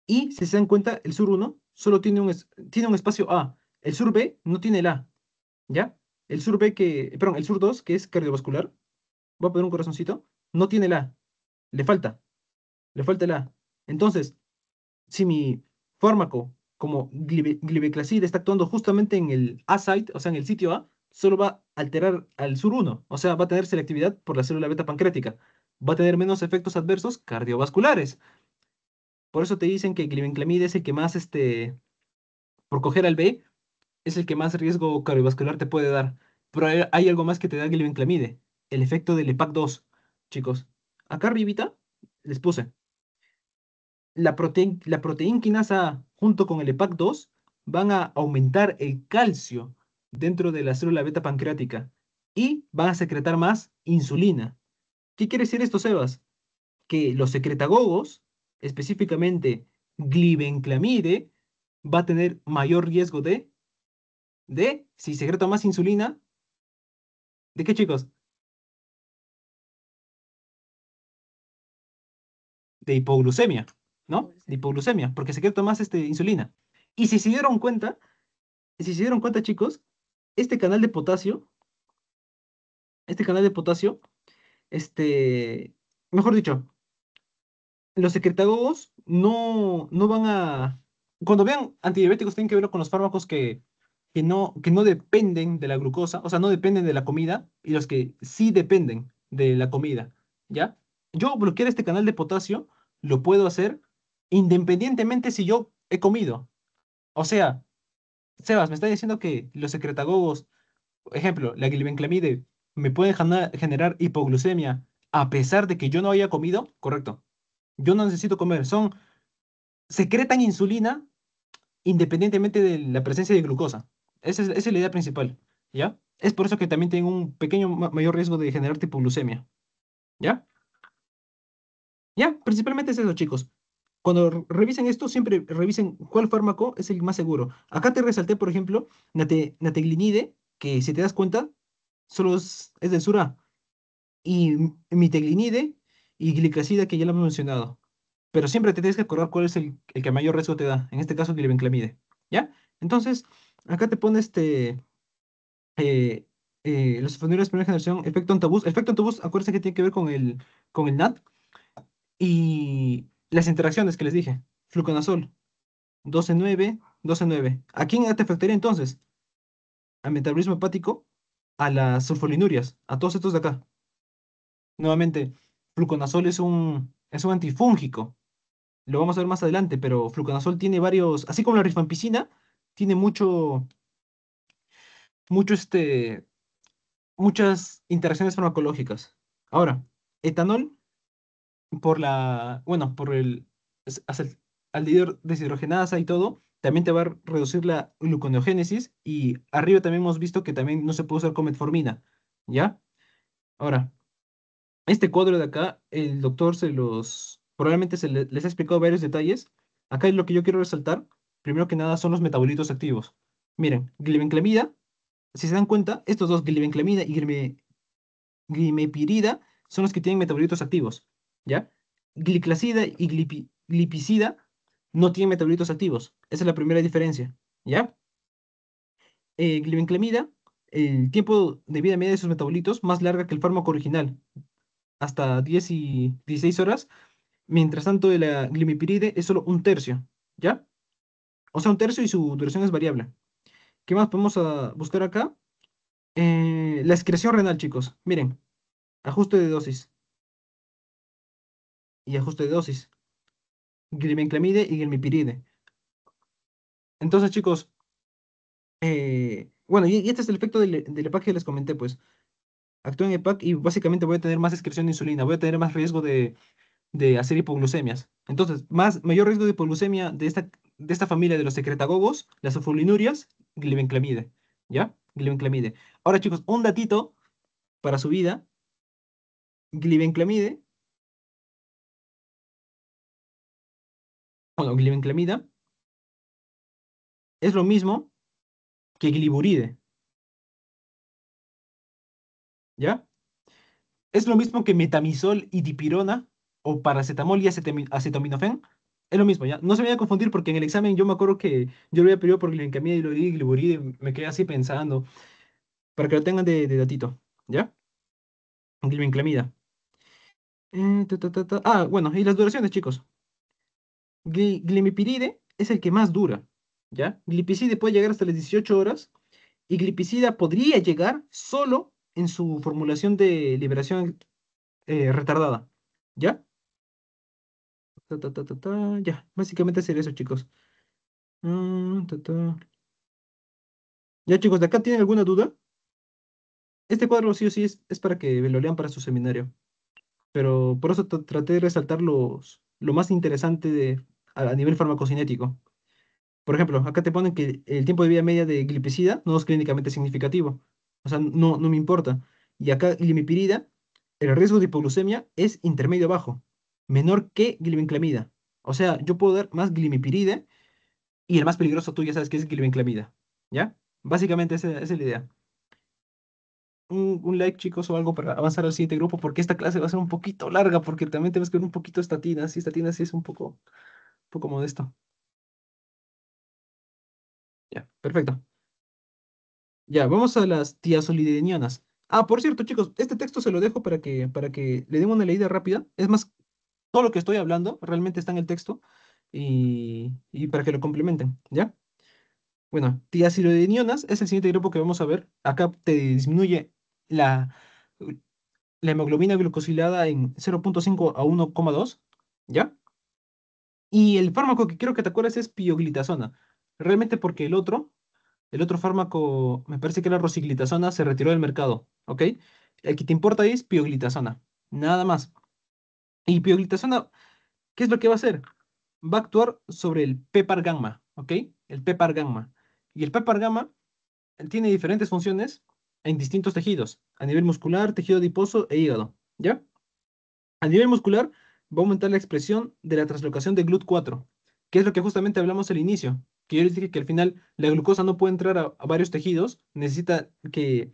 Y si se dan cuenta, el SUR-1 solo tiene un espacio A. El SUR-B no tiene el A. ¿Ya? El sur 2 que es cardiovascular, voy a poner un corazoncito, no tiene la A, le falta, le falta el A. Entonces, si mi fármaco, como gliveclacid, está actuando justamente en el A-site, o sea, en el sitio A, solo va a alterar al sur 1, o sea, va a tener selectividad por la célula beta pancreática, va a tener menos efectos adversos cardiovasculares. Por eso te dicen que glibenclamide es el que más, por coger al B, es el que más riesgo cardiovascular te puede dar. Pero hay algo más que te da glibenclamide, el efecto del EPAC2. Chicos, acá arribita les puse la proteína quinasa A junto con el EPAC2 van a aumentar el calcio dentro de la célula beta pancreática y van a secretar más insulina. ¿Qué quiere decir esto, Sebas? Que los secretagogos, específicamente glibenclamide, va a tener mayor riesgo si secreta más insulina. ¿De qué, chicos? de hipoglucemia, ¿no? De hipoglucemia, porque secreta más insulina. Y si se dieron cuenta, chicos, este canal de potasio, este canal de potasio, este, mejor dicho, los secretagogos no van a... Cuando vean antidiabéticos, tienen que verlo con los fármacos que no dependen de la glucosa, o sea, no dependen de la comida, y los que sí dependen de la comida, ¿ya? Yo bloquear este canal de potasio lo puedo hacer independientemente si yo he comido. O sea, Sebas, me está diciendo que los secretagogos, ejemplo, la glibenclamide, me pueden generar hipoglucemia a pesar de que yo no haya comido, correcto. Yo no necesito comer, secretan insulina independientemente de la presencia de glucosa. Esa es la idea principal, ¿ya? Es por eso que también tienen un pequeño mayor riesgo de generar hipoglucemia, ¿ya? Ya, principalmente es eso, chicos. Cuando revisen esto, siempre revisen cuál fármaco es el más seguro. Acá te resalté, por ejemplo, nateglinide, que si te das cuenta, solo es del SURA, y miteglинide y gliclazida, que ya lo hemos mencionado. Pero siempre te tienes que acordar cuál es el que mayor riesgo te da. En este caso, glibenclamide. ¿Ya? Entonces, acá te pone eh, los sulfonilureas de primera generación, efecto antabús. Efecto antabús, acuérdense que tiene que ver con el NAT y las interacciones que les dije. Fluconazol, 12,9, 12,9. ¿A quién te afectaría entonces? Al metabolismo hepático, a las sulfolinurias, a todos estos de acá. Nuevamente, fluconazol es un antifúngico. Lo vamos a ver más adelante, pero fluconazol tiene varios, así como la rifampicina, tiene mucho muchas interacciones farmacológicas. Ahora, etanol por el aldehído deshidrogenasa y todo, también te va a reducir la gluconeogénesis y arriba también hemos visto que también no se puede usar con metformina, ¿ya? Ahora, este cuadro de acá, el doctor probablemente les ha explicado varios detalles. Acá es lo que yo quiero resaltar. Primero que nada son los metabolitos activos. Miren, glibenclamida, si se dan cuenta, estos dos, glibenclamida y glimepirida, son los que tienen metabolitos activos, ¿ya? Gliclazida y glipicida no tienen metabolitos activos. Esa es la primera diferencia, ¿ya? Glibenclamida, el tiempo de vida media de sus metabolitos más larga que el fármaco original, hasta 10 y 16 horas. Mientras tanto, de la glimepiride es solo un tercio, ¿ya? O sea, un tercio y su duración es variable. ¿Qué más podemos buscar acá? La excreción renal, chicos. Miren, ajuste de dosis y ajuste de dosis. Glibenclamide y glimepiride. Entonces, chicos, bueno, y este es el efecto del EPAC que les comenté, pues. Actúa en EPAC y básicamente voy a tener más excreción de insulina, voy a tener más riesgo de hacer hipoglucemias. Entonces, mayor riesgo de hipoglucemia de esta familia de los secretagogos, las sulfolinurias, glibenclamide. ¿Ya? Glibenclamide. Ahora, chicos, un datito para su vida. Glibenclamide, bueno, glibenclamida es lo mismo que gliburide. ¿Ya? Es lo mismo que metamizol y dipirona o paracetamol y acetaminofén. Es lo mismo, ¿ya? No se me vaya a confundir porque en el examen yo me acuerdo que yo lo había pedido por glibenclamida y lo di gliburide, me quedé así pensando, para que lo tengan de datito, ¿ya? Glibenclamida. Bueno, y las duraciones, chicos. Glimepiride es el que más dura, ¿ya? Glipizide puede llegar hasta las 18 horas y glipizida podría llegar solo en su formulación de liberación retardada, ¿ya? Ya, básicamente sería eso, chicos. Mm, ta, ta. Ya, chicos, ¿de acá tienen alguna duda? Este cuadro sí o sí es para que lo lean para su seminario, pero por eso traté de resaltar lo más interesante a nivel farmacocinético. Por ejemplo, acá te ponen que el tiempo de vida media de glipizida no es clínicamente significativo. O sea, no me importa. Y acá, glimepirida, el riesgo de hipoglucemia es intermedio bajo, menor que glibenclamida. O sea, yo puedo dar más glimepirida y el más peligroso tú ya sabes que es glibenclamida. ¿Ya? Básicamente esa es la idea. un like, chicos, o algo para avanzar al siguiente grupo, porque esta clase va a ser un poquito larga, porque también tenemos que ver un poquito estatinas, y estatinas sí es un poco modesto. Ya, perfecto. Ya, vamos a las tiazolidinianas. Ah, por cierto, chicos, este texto se lo dejo para que le den una leída rápida. Es más, todo lo que estoy hablando realmente está en el texto y para que lo complementen, ¿ya? Bueno, tiazolidinionas es el siguiente grupo que vamos a ver. Acá te disminuye la, la hemoglobina glucosilada en 0,5 a 1,2, ¿ya? Y el fármaco que quiero que te acuerdes es pioglitazona. Realmente porque el otro fármaco, me parece que era rosiglitazona, se retiró del mercado, ¿ok? El que te importa ahí es pioglitazona, nada más. Y pioglitazona, ¿qué es lo que va a hacer? Va a actuar sobre el PPAR gamma, ¿ok? El PPAR gamma. Y el PPAR gamma tiene diferentes funciones en distintos tejidos, a nivel muscular, tejido adiposo e hígado, ¿ya? A nivel muscular, va a aumentar la expresión de la translocación de GLUT4, que es lo que justamente hablamos al inicio, que yo les dije que al final la glucosa no puede entrar a varios tejidos, necesita que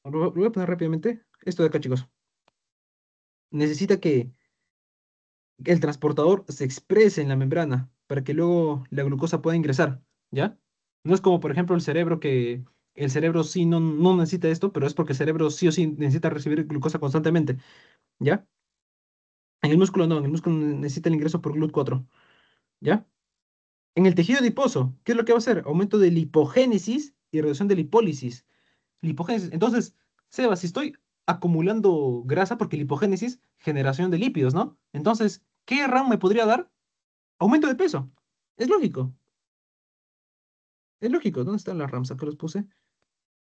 lo voy a poner rápidamente, esto de acá, chicos, necesita que el transportador se exprese en la membrana para que luego la glucosa pueda ingresar, ¿ya? No es como, por ejemplo, el cerebro, que el cerebro sí no necesita esto, pero es porque el cerebro sí o sí necesita recibir glucosa constantemente, ¿ya? En el músculo no, en el músculo necesita el ingreso por GLUT4, ¿ya? En el tejido adiposo, ¿qué es lo que va a hacer? Aumento de lipogénesis y reducción de lipólisis. Lipogénesis. Entonces, Sebas, si estoy acumulando grasa, porque lipogénesis, generación de lípidos, ¿no? Entonces, ¿qué RAM me podría dar? Aumento de peso. Es lógico, es lógico. ¿Dónde están las RAMs? Acá los puse.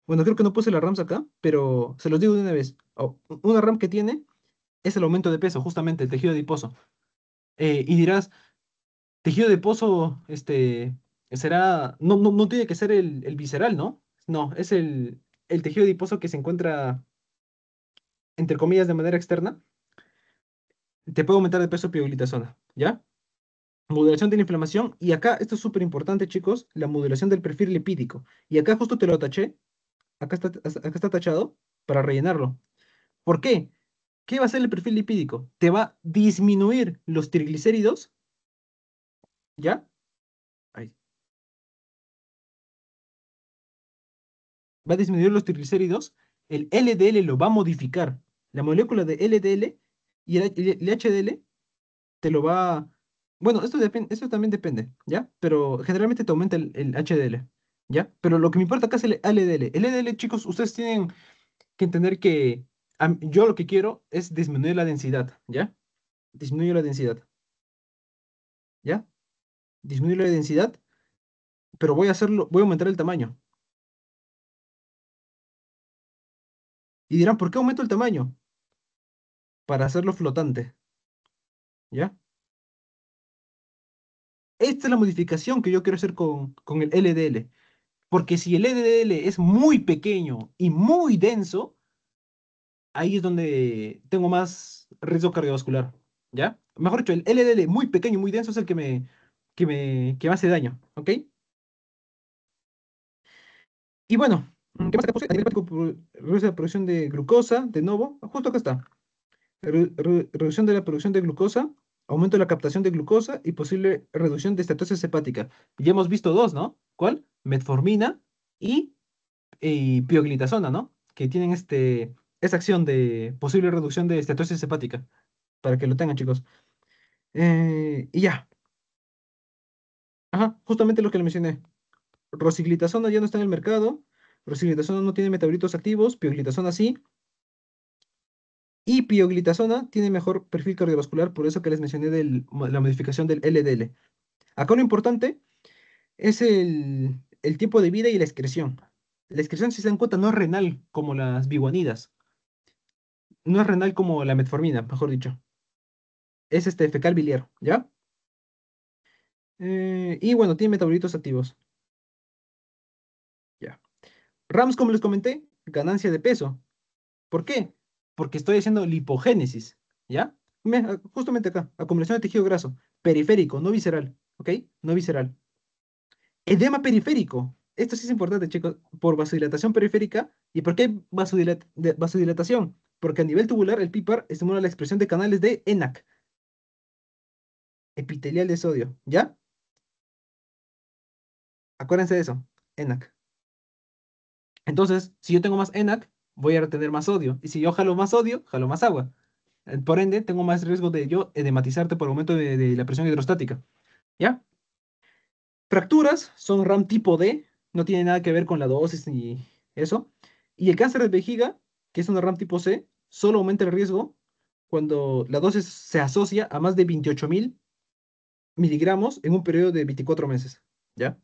Bueno, creo que no puse las RAMs acá, pero se los digo de una vez. Una RAM que tiene es el aumento de peso, justamente, el tejido adiposo. Y dirás, tejido adiposo, será, no tiene que ser el visceral, ¿no? No, es el tejido adiposo que se encuentra, entre comillas, de manera externa. Te puede aumentar de peso pioglitazona, ¿ya? Modulación de la inflamación. Y acá, esto es súper importante, chicos, la modulación del perfil lipídico. Y acá justo te lo taché. Acá está tachado para rellenarlo. ¿Por qué? ¿Qué va a hacer el perfil lipídico? Te va a disminuir los triglicéridos, ¿ya? Ahí. Va a disminuir los triglicéridos. El LDL lo va a modificar. La molécula de LDL y el HDL te lo va. Bueno, esto también depende, ¿ya? Pero generalmente te aumenta el HDL, ¿ya? Pero lo que me importa acá es el LDL. El LDL, chicos, ustedes tienen que entender que yo lo que quiero es disminuir la densidad, ¿ya? Disminuyo la densidad, ¿ya? Disminuir la densidad, pero voy a aumentar el tamaño. Y dirán, ¿por qué aumento el tamaño? Para hacerlo flotante, ¿ya? Esta es la modificación que yo quiero hacer con el LDL. Porque si el LDL es muy pequeño y muy denso, ahí es donde tengo más riesgo cardiovascular, ¿ya? Mejor dicho, el LDL muy pequeño y muy denso es el que me hace daño, ¿ok? Y bueno, ¿qué más acá puse? A nivel hepático, reduce la producción de glucosa, de nuevo, justo acá está. Reducción de la producción de glucosa, aumento de la captación de glucosa y posible reducción de estatosis hepática. Ya hemos visto dos, ¿no? ¿Cuál? Metformina y pioglitazona, ¿no? Que tienen esa acción de posible reducción de estatosis hepática, para que lo tengan, chicos. Y ya, ajá, justamente lo que le mencioné. Rosiglitazona ya no está en el mercado, rosiglitazona no tiene metabolitos activos, pioglitazona sí, y pioglitazona tiene mejor perfil cardiovascular, por eso que les mencioné de la modificación del LDL. Acá lo importante es el tiempo de vida y la excreción. La excreción, si se dan cuenta, no es renal como las biguanidas, no es renal como la metformina, mejor dicho. Es fecal biliar, ¿ya? Y bueno, tiene metabolitos activos, ya. RAMS, como les comenté, ganancia de peso. ¿Por qué? Porque estoy haciendo lipogénesis, ¿ya? Justamente acá, acumulación de tejido graso, periférico, no visceral, ¿ok? No visceral. Edema periférico. Esto sí es importante, chicos, por vasodilatación periférica ¿Y por qué hay vasodilatación? Porque a nivel tubular el PIPAR estimula la expresión de canales de ENaC, epitelial de sodio. ¿Ya? Acuérdense de eso, ENaC. Entonces, si yo tengo más ENaC, voy a retener más sodio. Y si yo jalo más sodio, jalo más agua. Por ende, tengo más riesgo de yo edematizarte por aumento de la presión hidrostática. ¿Ya? Fracturas son RAM tipo D, no tiene nada que ver con la dosis ni eso. Y el cáncer de vejiga, que es una RAM tipo C, solo aumenta el riesgo cuando la dosis se asocia a más de 28.000 miligramos en un periodo de 24 meses. ¿Ya?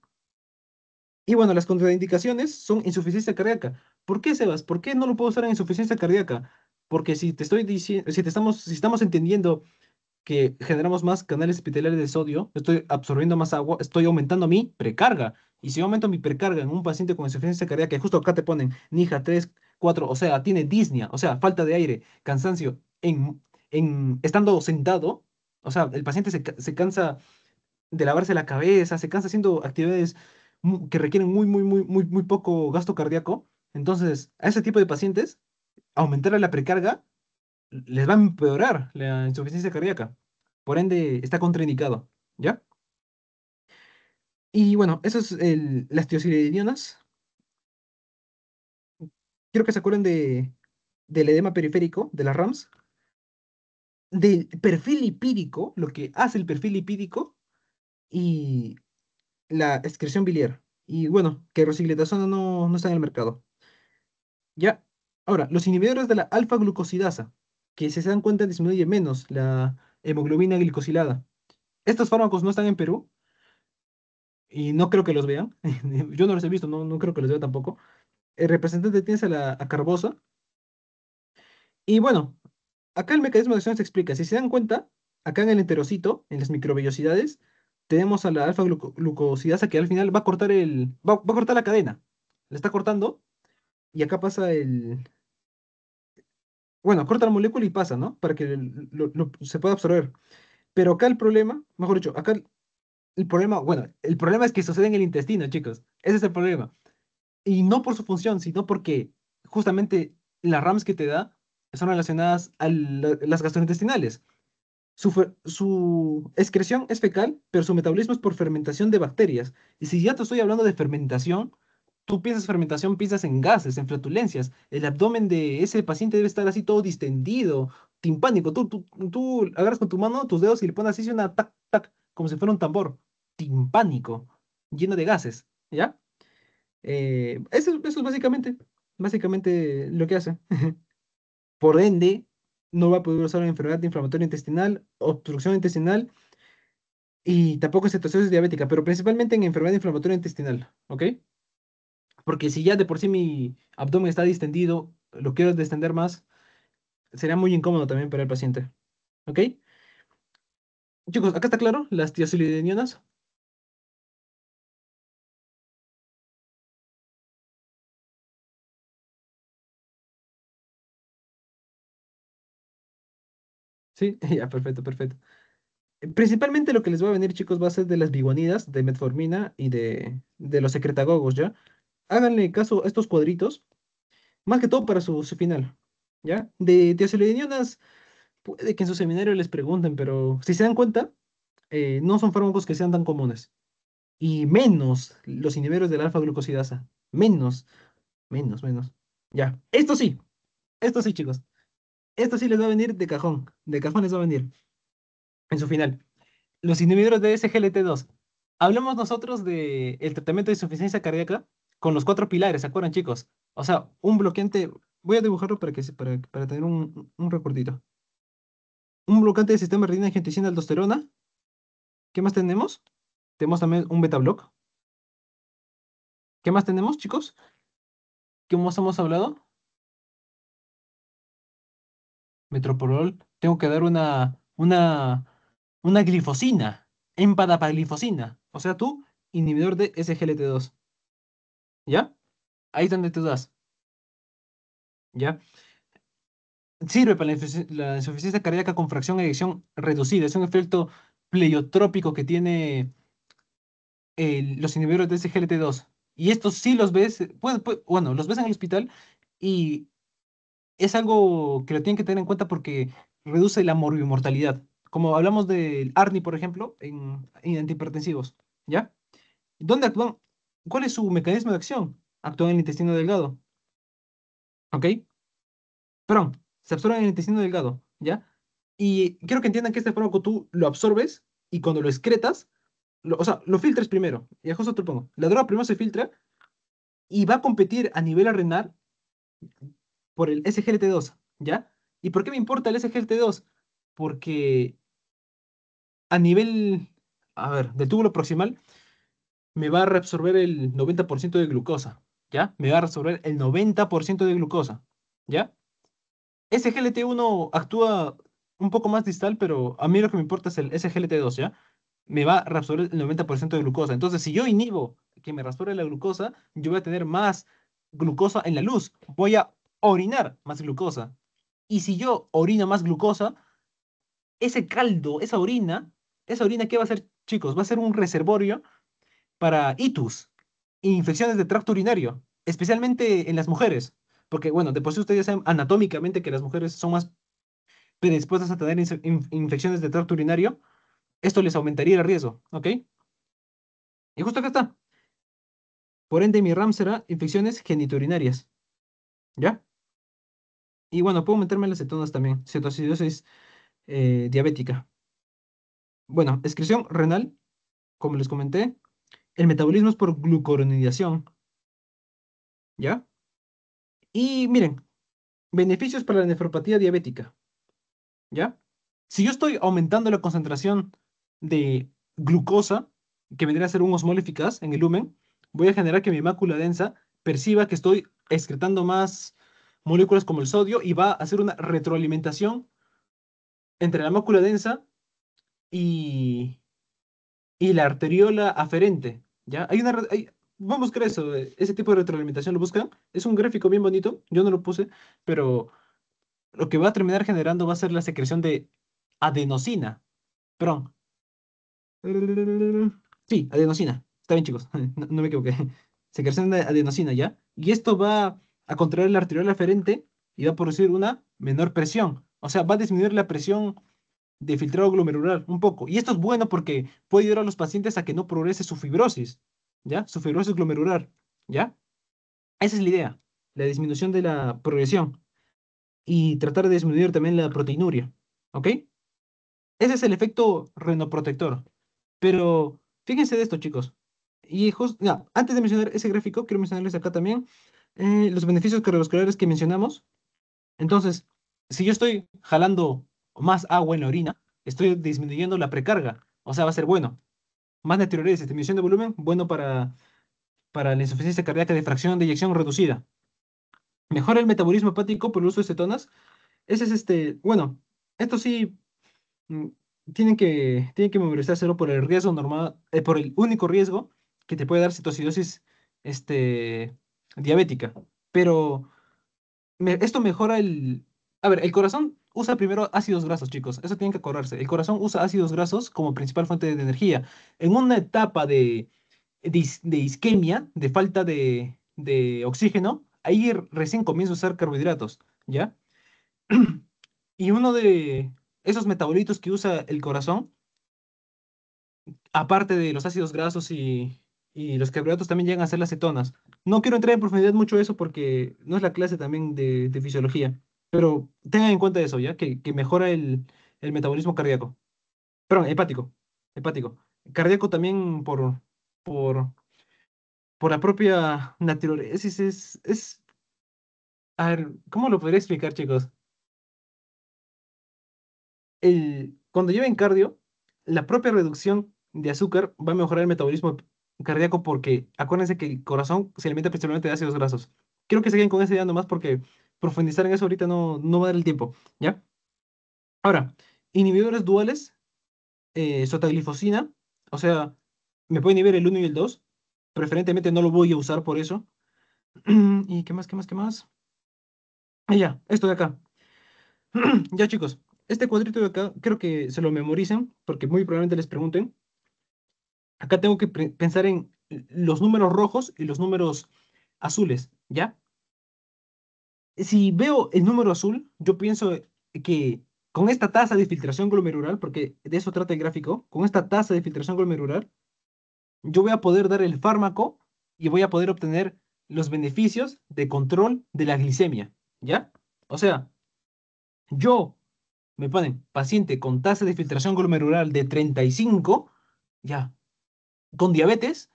Y bueno, las contraindicaciones son insuficiencia cardíaca. ¿Por qué, Sebas? ¿Por qué no lo puedo usar en insuficiencia cardíaca? Porque si te estoy diciendo, si estamos entendiendo que generamos más canales epiteliales de sodio, estoy absorbiendo más agua, estoy aumentando mi precarga. Y si yo aumento mi precarga en un paciente con insuficiencia cardíaca, que justo acá te ponen NIJA 3, 4, o sea, tiene disnea, o sea, falta de aire, cansancio, estando sentado, o sea, el paciente se cansa de lavarse la cabeza, se cansa haciendo actividades que requieren muy poco gasto cardíaco. Entonces, a ese tipo de pacientes, aumentar la precarga les va a empeorar la insuficiencia cardíaca. Por ende, está contraindicado. ¿Ya? Y bueno, eso es las tiocilidinonas. Quiero que se acuerden del edema periférico, de las RAMS, del perfil lipídico, lo que hace el perfil lipídico y la excreción biliar. Y bueno, que rosiglitazona no está en el mercado. ¿Ya? Ahora, los inhibidores de la alfa-glucosidasa, que si se dan cuenta disminuye menos la hemoglobina glicosilada. Estos fármacos no están en Perú y no creo que los vean. Yo no los he visto, no creo que los vea tampoco. El representante tienes a carbosa. Y bueno, acá el mecanismo de acción se explica. Si se dan cuenta, acá en el enterocito, en las microvellosidades, tenemos a la alfa-glucosidasa que al final va a cortar va a cortar la cadena. La está cortando y acá pasa bueno, corta la molécula y pasa, ¿no? Para que se pueda absorber. Pero acá el problema, mejor dicho, acá el problema, bueno, el problema es que sucede en el intestino, chicos. Ese es el problema. Y no por su función, sino porque justamente las RAMs que te da son relacionadas a las gastrointestinales. Su excreción es fecal, pero su metabolismo es por fermentación de bacterias. Y si ya te estoy hablando de fermentación, tú piensas fermentación, piensas en gases, en flatulencias. El abdomen de ese paciente debe estar así todo distendido, timpánico. Tú agarras con tu mano tus dedos y le pones así una tac, tac, como si fuera un tambor. Timpánico, lleno de gases. ¿Ya? Eso es básicamente lo que hace. Por ende, no va a poder usar una enfermedad inflamatoria intestinal, obstrucción intestinal y tampoco cetosis diabética, pero principalmente en enfermedad inflamatoria intestinal, ¿ok? Porque si ya de por sí mi abdomen está distendido, lo quiero distender más, sería muy incómodo también para el paciente, ¿ok? Chicos, acá está claro, las tiocilinionas. Sí, ya, perfecto, perfecto. Principalmente lo que les va a venir, chicos, va a ser de las biguanidas, de metformina y de los secretagogos, ¿ya? Háganle caso a estos cuadritos, más que todo para su final, ¿ya? De tiocilinionas, puede que en su seminario les pregunten, pero si se dan cuenta, no son fármacos que sean tan comunes. Y menos los inhibidores de la alfa-glucosidasa. Menos, menos. Ya. Esto sí, chicos. Esto sí les va a venir de cajón les va a venir en su final. Los inhibidores de SGLT2. Hablamos nosotros del tratamiento de insuficiencia cardíaca con los cuatro pilares, ¿se acuerdan, chicos? O sea, un bloqueante, voy a dibujarlo para tener un recuerdito. Un bloqueante del sistema renina angiotensina aldosterona. ¿Qué más tenemos? Tenemos también un beta block. ¿Qué más tenemos, chicos? ¿Qué más hemos hablado? Metoprolol. Tengo que dar una glifosina. Empadapaglifosina. O sea, tú, inhibidor de SGLT2. ¿Ya? Ahí es donde tú das. ¿Ya? Sirve para la insuficiencia cardíaca con fracción de eyección reducida. Es un efecto pleiotrópico que tiene los inhibidores de SGLT2. Y estos sí los ves, bueno, los ves en el hospital Y es algo que lo tienen que tener en cuenta porque reduce la morbimortalidad. Como hablamos del ARNI, por ejemplo, en antihipertensivos, ¿ya? ¿Dónde actúan? ¿Cuál es su mecanismo de acción? Actúan en el intestino delgado, ¿ok? Perdón, se absorben en el intestino delgado, ¿ya? Y quiero que entiendan que este fármaco tú lo absorbes y cuando lo excretas, o sea, lo filtras primero. Y justo te lo pongo. La droga primero se filtra y va a competir a nivel renal por el SGLT2, ¿ya? ¿Y por qué me importa el SGLT2? Porque a nivel, a ver, del túbulo proximal, me va a reabsorber el 90% de glucosa, ¿ya? Me va a reabsorber el 90% de glucosa, ¿ya? SGLT1 actúa un poco más distal, pero a mí lo que me importa es el SGLT2, ¿ya? Me va a reabsorber el 90% de glucosa. Entonces, si yo inhibo que me reabsorbe la glucosa, yo voy a tener más glucosa en la luz. Voy a orinar más glucosa. Y si yo orino más glucosa, ese caldo, esa orina, ¿qué va a ser, chicos? Va a ser un reservorio para itus, infecciones de tracto urinario, especialmente en las mujeres. Porque, bueno, de por sí ustedes saben anatómicamente que las mujeres son más predispuestas a tener infecciones de tracto urinario. Esto les aumentaría el riesgo, ¿ok? Y justo acá está. Por ende, mi RAM será infecciones genitourinarias, ¿ya? Y bueno, puedo meterme las cetonas también, cetoacidosis diabética. Bueno, excreción renal, como les comenté. El metabolismo es por glucoronidación, ¿ya? Y miren, beneficios para la nefropatía diabética, ¿ya? Si yo estoy aumentando la concentración de glucosa, que vendría a ser un osmol eficaz en el lumen, voy a generar que mi mácula densa perciba que estoy excretando más moléculas como el sodio y va a hacer una retroalimentación entre la mácula densa y, y la arteriola aferente, ¿ya? Vamos a buscar eso, ese tipo de retroalimentación lo buscan. Es un gráfico bien bonito, yo no lo puse, pero lo que va a terminar generando va a ser la secreción de adenosina. Perdón. Sí, adenosina. Está bien, chicos. No, no me equivoqué. Secreción de adenosina, ¿ya? Y esto va a contraer la arteriola aferente y va a producir una menor presión. O sea, va a disminuir la presión de filtrado glomerular un poco. Y esto es bueno porque puede ayudar a los pacientes a que no progrese su fibrosis, ¿ya? Su fibrosis glomerular, ¿ya? Esa es la idea, la disminución de la progresión y tratar de disminuir también la proteinuria, ¿ok? Ese es el efecto renoprotector. Pero fíjense de esto, chicos. Y ya, antes de mencionar ese gráfico, quiero mencionarles acá también los beneficios cardiovasculares que mencionamos. Entonces, si yo estoy jalando más agua en la orina, estoy disminuyendo la precarga. O sea, va a ser bueno. Más natriuresis, disminución de volumen, bueno para la insuficiencia cardíaca de fracción de eyección reducida. Mejora el metabolismo hepático por el uso de cetonas. Ese es bueno, esto sí mm, tienen que memorizárselo por el riesgo normal, por el único riesgo que te puede dar citocidosis diabética. Pero esto mejora el. A ver, el corazón usa primero ácidos grasos, chicos. Eso tienen que acordarse. El corazón usa ácidos grasos como principal fuente de energía. En una etapa de isquemia, de falta de oxígeno, ahí recién comienza a usar carbohidratos, ¿ya? Y uno de esos metabolitos que usa el corazón aparte de los ácidos grasos y los carbohidratos, también llegan a ser las cetonas. No quiero entrar en profundidad mucho eso porque no es la clase también de fisiología, pero tengan en cuenta eso, ¿ya? Que mejora el metabolismo cardíaco. Perdón, hepático. Cardíaco también por, por la propia naturaleza. A ver, ¿cómo lo podría explicar, chicos? Cuando lleven cardio, la propia reducción de azúcar va a mejorar el metabolismo cardíaco porque acuérdense que el corazón se alimenta principalmente de ácidos grasos. Quiero que se queden con esa idea nomás porque profundizar en eso ahorita no va a dar el tiempo, ¿ya? Ahora, inhibidores duales, sotaglifosina, o sea, me puede inhibir el uno y el 2. Preferentemente no lo voy a usar por eso. ¿Y qué más, qué más, qué más? Y ya, esto de acá. Ya, chicos, este cuadrito de acá, creo que se lo memoricen porque muy probablemente les pregunten. Acá tengo que pensar en los números rojos y los números azules, ¿ya? Si veo el número azul, yo pienso que con esta tasa de filtración glomerular, porque de eso trata el gráfico, con esta tasa de filtración glomerular, yo voy a poder dar el fármaco y voy a poder obtener los beneficios de control de la glicemia, ¿ya? O sea, yo me ponen paciente con tasa de filtración glomerular de 35, ya, con diabetes,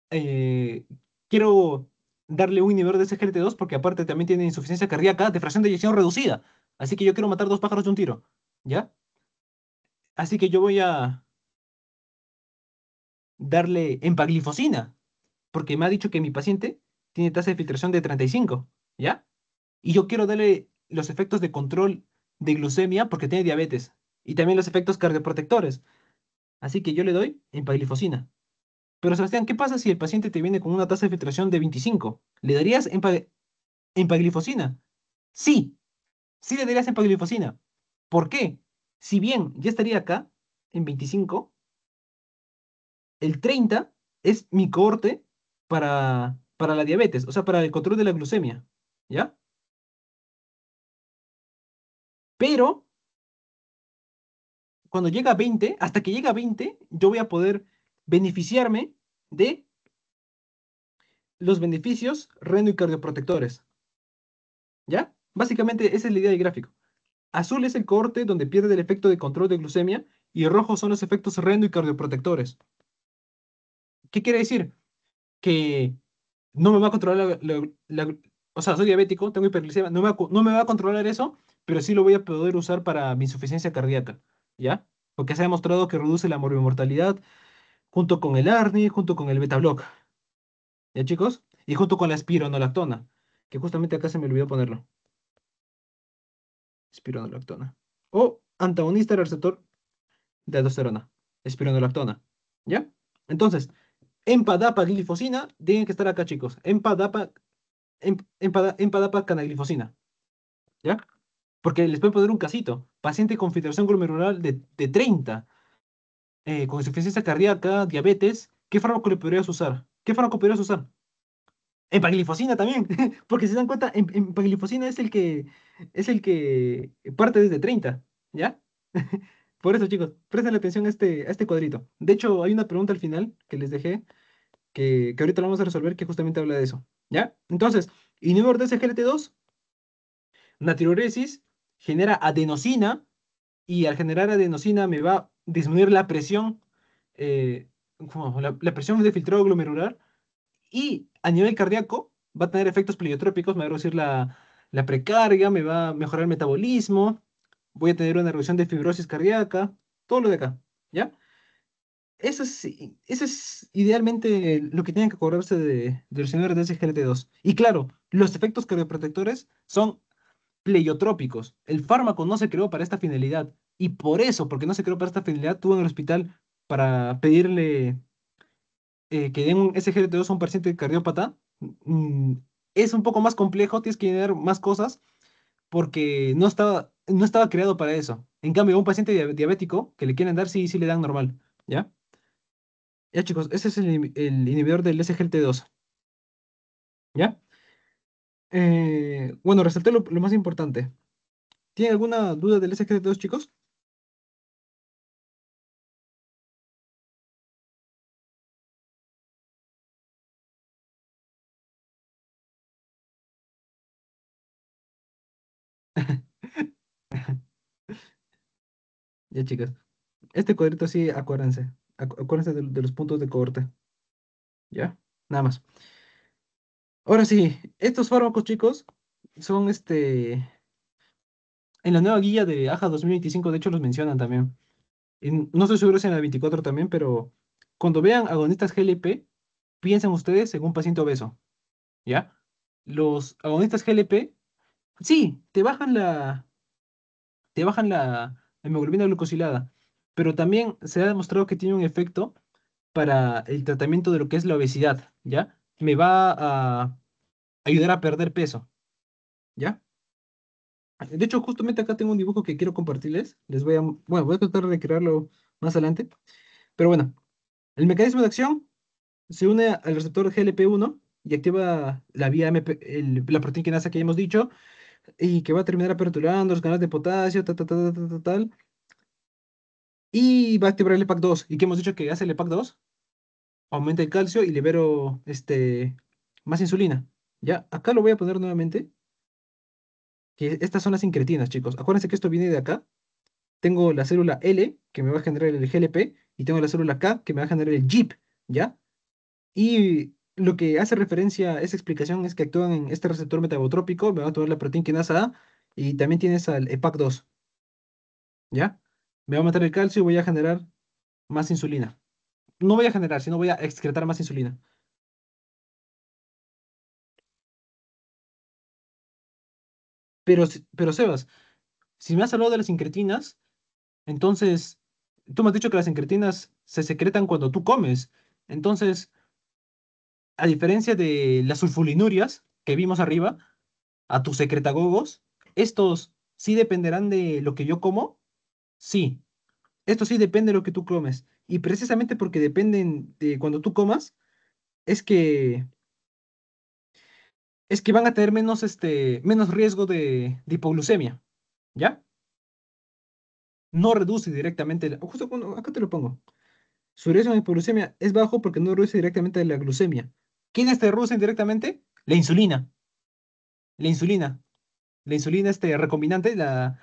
eh, quiero darle un inhibidor de SGLT2 porque aparte también tiene insuficiencia cardíaca de fracción de eyección reducida. Así que yo quiero matar dos pájaros de un tiro, ¿ya? Así que yo voy a darle empaglifosina porque me ha dicho que mi paciente tiene tasa de filtración de 35, ¿ya? Y yo quiero darle los efectos de control de glucemia porque tiene diabetes y también los efectos cardioprotectores. Así que yo le doy empaglifosina. Pero Sebastián, ¿qué pasa si el paciente te viene con una tasa de filtración de 25? ¿Le darías empaglifosina? Sí, sí le darías empaglifosina. ¿Por qué? Si bien ya estaría acá en 25, el 30 es mi cohorte para la diabetes, o sea, para el control de la glucemia, ¿ya? Pero cuando llega a 20, hasta que llega a 20, yo voy a poder beneficiarme de los beneficios reno y cardioprotectores, ¿ya? Básicamente esa es la idea del gráfico. Azul es el cohorte donde pierde el efecto de control de glucemia y rojo son los efectos reno y cardioprotectores. ¿Qué quiere decir? Que no me va a controlar o sea, soy diabético, tengo hiperglicemia, no me va a controlar eso, pero sí lo voy a poder usar para mi insuficiencia cardíaca, ¿ya? Porque se ha demostrado que reduce la morbimortalidad junto con el ARNI, junto con el beta block, ¿ya chicos? Y junto con la espironolactona, que justamente acá se me olvidó ponerlo, espironolactona. O antagonista del receptor de aldosterona, espironolactona, ¿ya? Entonces, empadapa glifosina, tienen que estar acá, chicos. Empadapa canaglifosina, ¿ya? Porque les pueden poner un casito. Paciente con filtración glomerular de 30, con insuficiencia cardíaca, diabetes. ¿Qué fármaco le podrías usar? ¿Qué fármaco podrías usar? Empaglifosina también, porque si se dan cuenta, empaglifosina es el que parte desde 30, ¿ya? Por eso, chicos, presten atención a este cuadrito. De hecho, hay una pregunta al final que les dejé, que ahorita lo vamos a resolver, que justamente habla de eso, ¿ya? Entonces, inhibidor de SGLT2, natriuresis, genera adenosina, y al generar adenosina me va a disminuir la presión, como la presión de filtrado glomerular, y a nivel cardíaco va a tener efectos pleiotrópicos, me va a reducir la precarga, me va a mejorar el metabolismo, voy a tener una reducción de fibrosis cardíaca, todo lo de acá, ¿ya? Eso es idealmente lo que tienen que acordarse de los señores de SGLT2. Y claro, los efectos cardioprotectores son pleiotrópicos. El fármaco no se creó para esta finalidad. Y por eso, porque no se creó para esta finalidad, tuvo en el hospital para pedirle que den un SGLT2 a un paciente cardiópata. mm, es un poco más complejo, tienes que llenar más cosas porque no estaba creado para eso. En cambio, a un paciente diabético que le quieren dar, sí, sí le dan normal. ¿Ya? Ya, chicos, ese es el inhibidor del SGLT2. ¿Ya? Bueno, resalté lo más importante. ¿Tienen alguna duda del SGLT2, chicos? Ya, chicos. Este cuadrito sí, acuérdense. Acuérdense de los puntos de cohorte. ¿Ya? Nada más. Ahora sí, estos fármacos, chicos, son en la nueva guía de AJA 2025, de hecho los mencionan también. Y no estoy seguro si en la 24 también, pero cuando vean agonistas GLP, piensen ustedes en un paciente obeso. ¿Ya? Los agonistas GLP, sí, te bajan la hemoglobina glucosilada, pero también se ha demostrado que tiene un efecto para el tratamiento de lo que es la obesidad, ¿ya? Me va a ayudar a perder peso, ¿ya? De hecho, justamente acá tengo un dibujo que quiero compartirles. Bueno, voy a tratar de recrearlo más adelante. Pero bueno, el mecanismo de acción se une al receptor GLP-1 y activa la vía MP, la proteína quinasa que ya hemos dicho, y que va a terminar aperturando los canales de potasio, tal, y va a activar el EPAC2. ¿Y qué hemos dicho que hace el EPAC2? Aumenta el calcio y libero más insulina. Ya, acá lo voy a poner nuevamente, que estas son las incretinas, chicos. Acuérdense que esto viene de acá. Tengo la célula L, que me va a generar el GLP, y tengo la célula K, que me va a generar el GIP, ¿ya? Y lo que hace referencia a esa explicación es que actúan en este receptor metabotrópico, me va a tomar la proteína quinasa A, y también tienes al EPAC2, ¿ya? Me va a matar el calcio y voy a generar más insulina. No voy a generar, sino voy a excretar más insulina. Pero Sebas, si me has hablado de las incretinas, entonces, tú me has dicho que las incretinas se secretan cuando tú comes. Entonces, a diferencia de las sulfolinurias que vimos arriba, a tus secretagogos, estos sí dependerán de lo que yo como. Sí, esto sí depende de lo que tú comes. Y precisamente porque dependen de cuando tú comas, es que, es que van a tener menos riesgo de hipoglucemia. ¿Ya? No reduce directamente, justo cuando, acá te lo pongo. Su riesgo de hipoglucemia es bajo porque no reduce directamente la glucemia. ¿Quiénes te reducen directamente? La insulina. La insulina. La insulina recombinante, la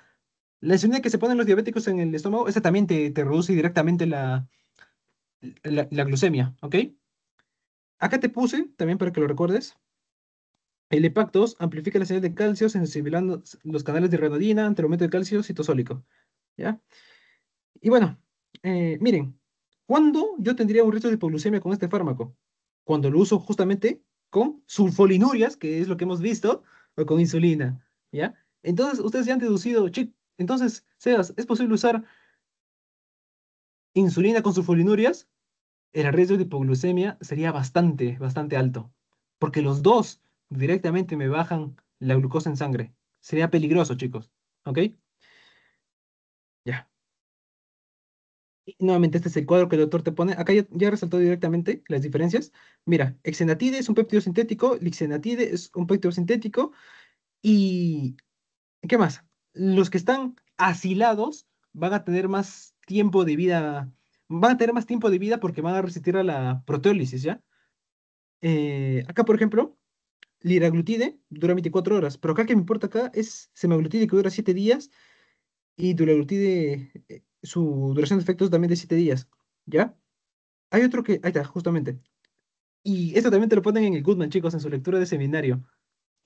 insulina que se ponen los diabéticos en el estómago, esa también te reduce directamente la glucemia, ¿ok? Acá te puse, también para que lo recuerdes, el EPAC2 amplifica la señal de calcio sensibilizando los canales de renadina ante el aumento de calcio citosólico, ¿ya? Y bueno, miren, ¿cuándo yo tendría un riesgo de hipoglucemia con este fármaco? Cuando lo uso justamente con sulfolinurias, que es lo que hemos visto, o con insulina, ¿ya? Entonces, ustedes ya han deducido, entonces, Sebas, ¿es posible usar insulina con sulfolinurias? El riesgo de hipoglucemia sería bastante, bastante alto, porque los dos directamente me bajan la glucosa en sangre. Sería peligroso, chicos, ¿ok? Ya. Y nuevamente, este es el cuadro que el doctor te pone. Acá ya resaltó directamente las diferencias. Mira, exenatide es un péptido sintético, lixenatide es un péptido sintético. ¿Y qué más? Los que están asilados van a tener más tiempo de vida, van a tener más tiempo de vida porque van a resistir a la proteólisis, ¿ya? Acá, por ejemplo, liraglutide dura 24 horas, pero acá que me importa acá es semaglutide que dura 7 días y dulaglutide, su duración de efectos también de 7 días, ¿ya? Hay otro que, ahí está, justamente. Y esto también te lo ponen en el Goodman, chicos, en su lectura de seminario.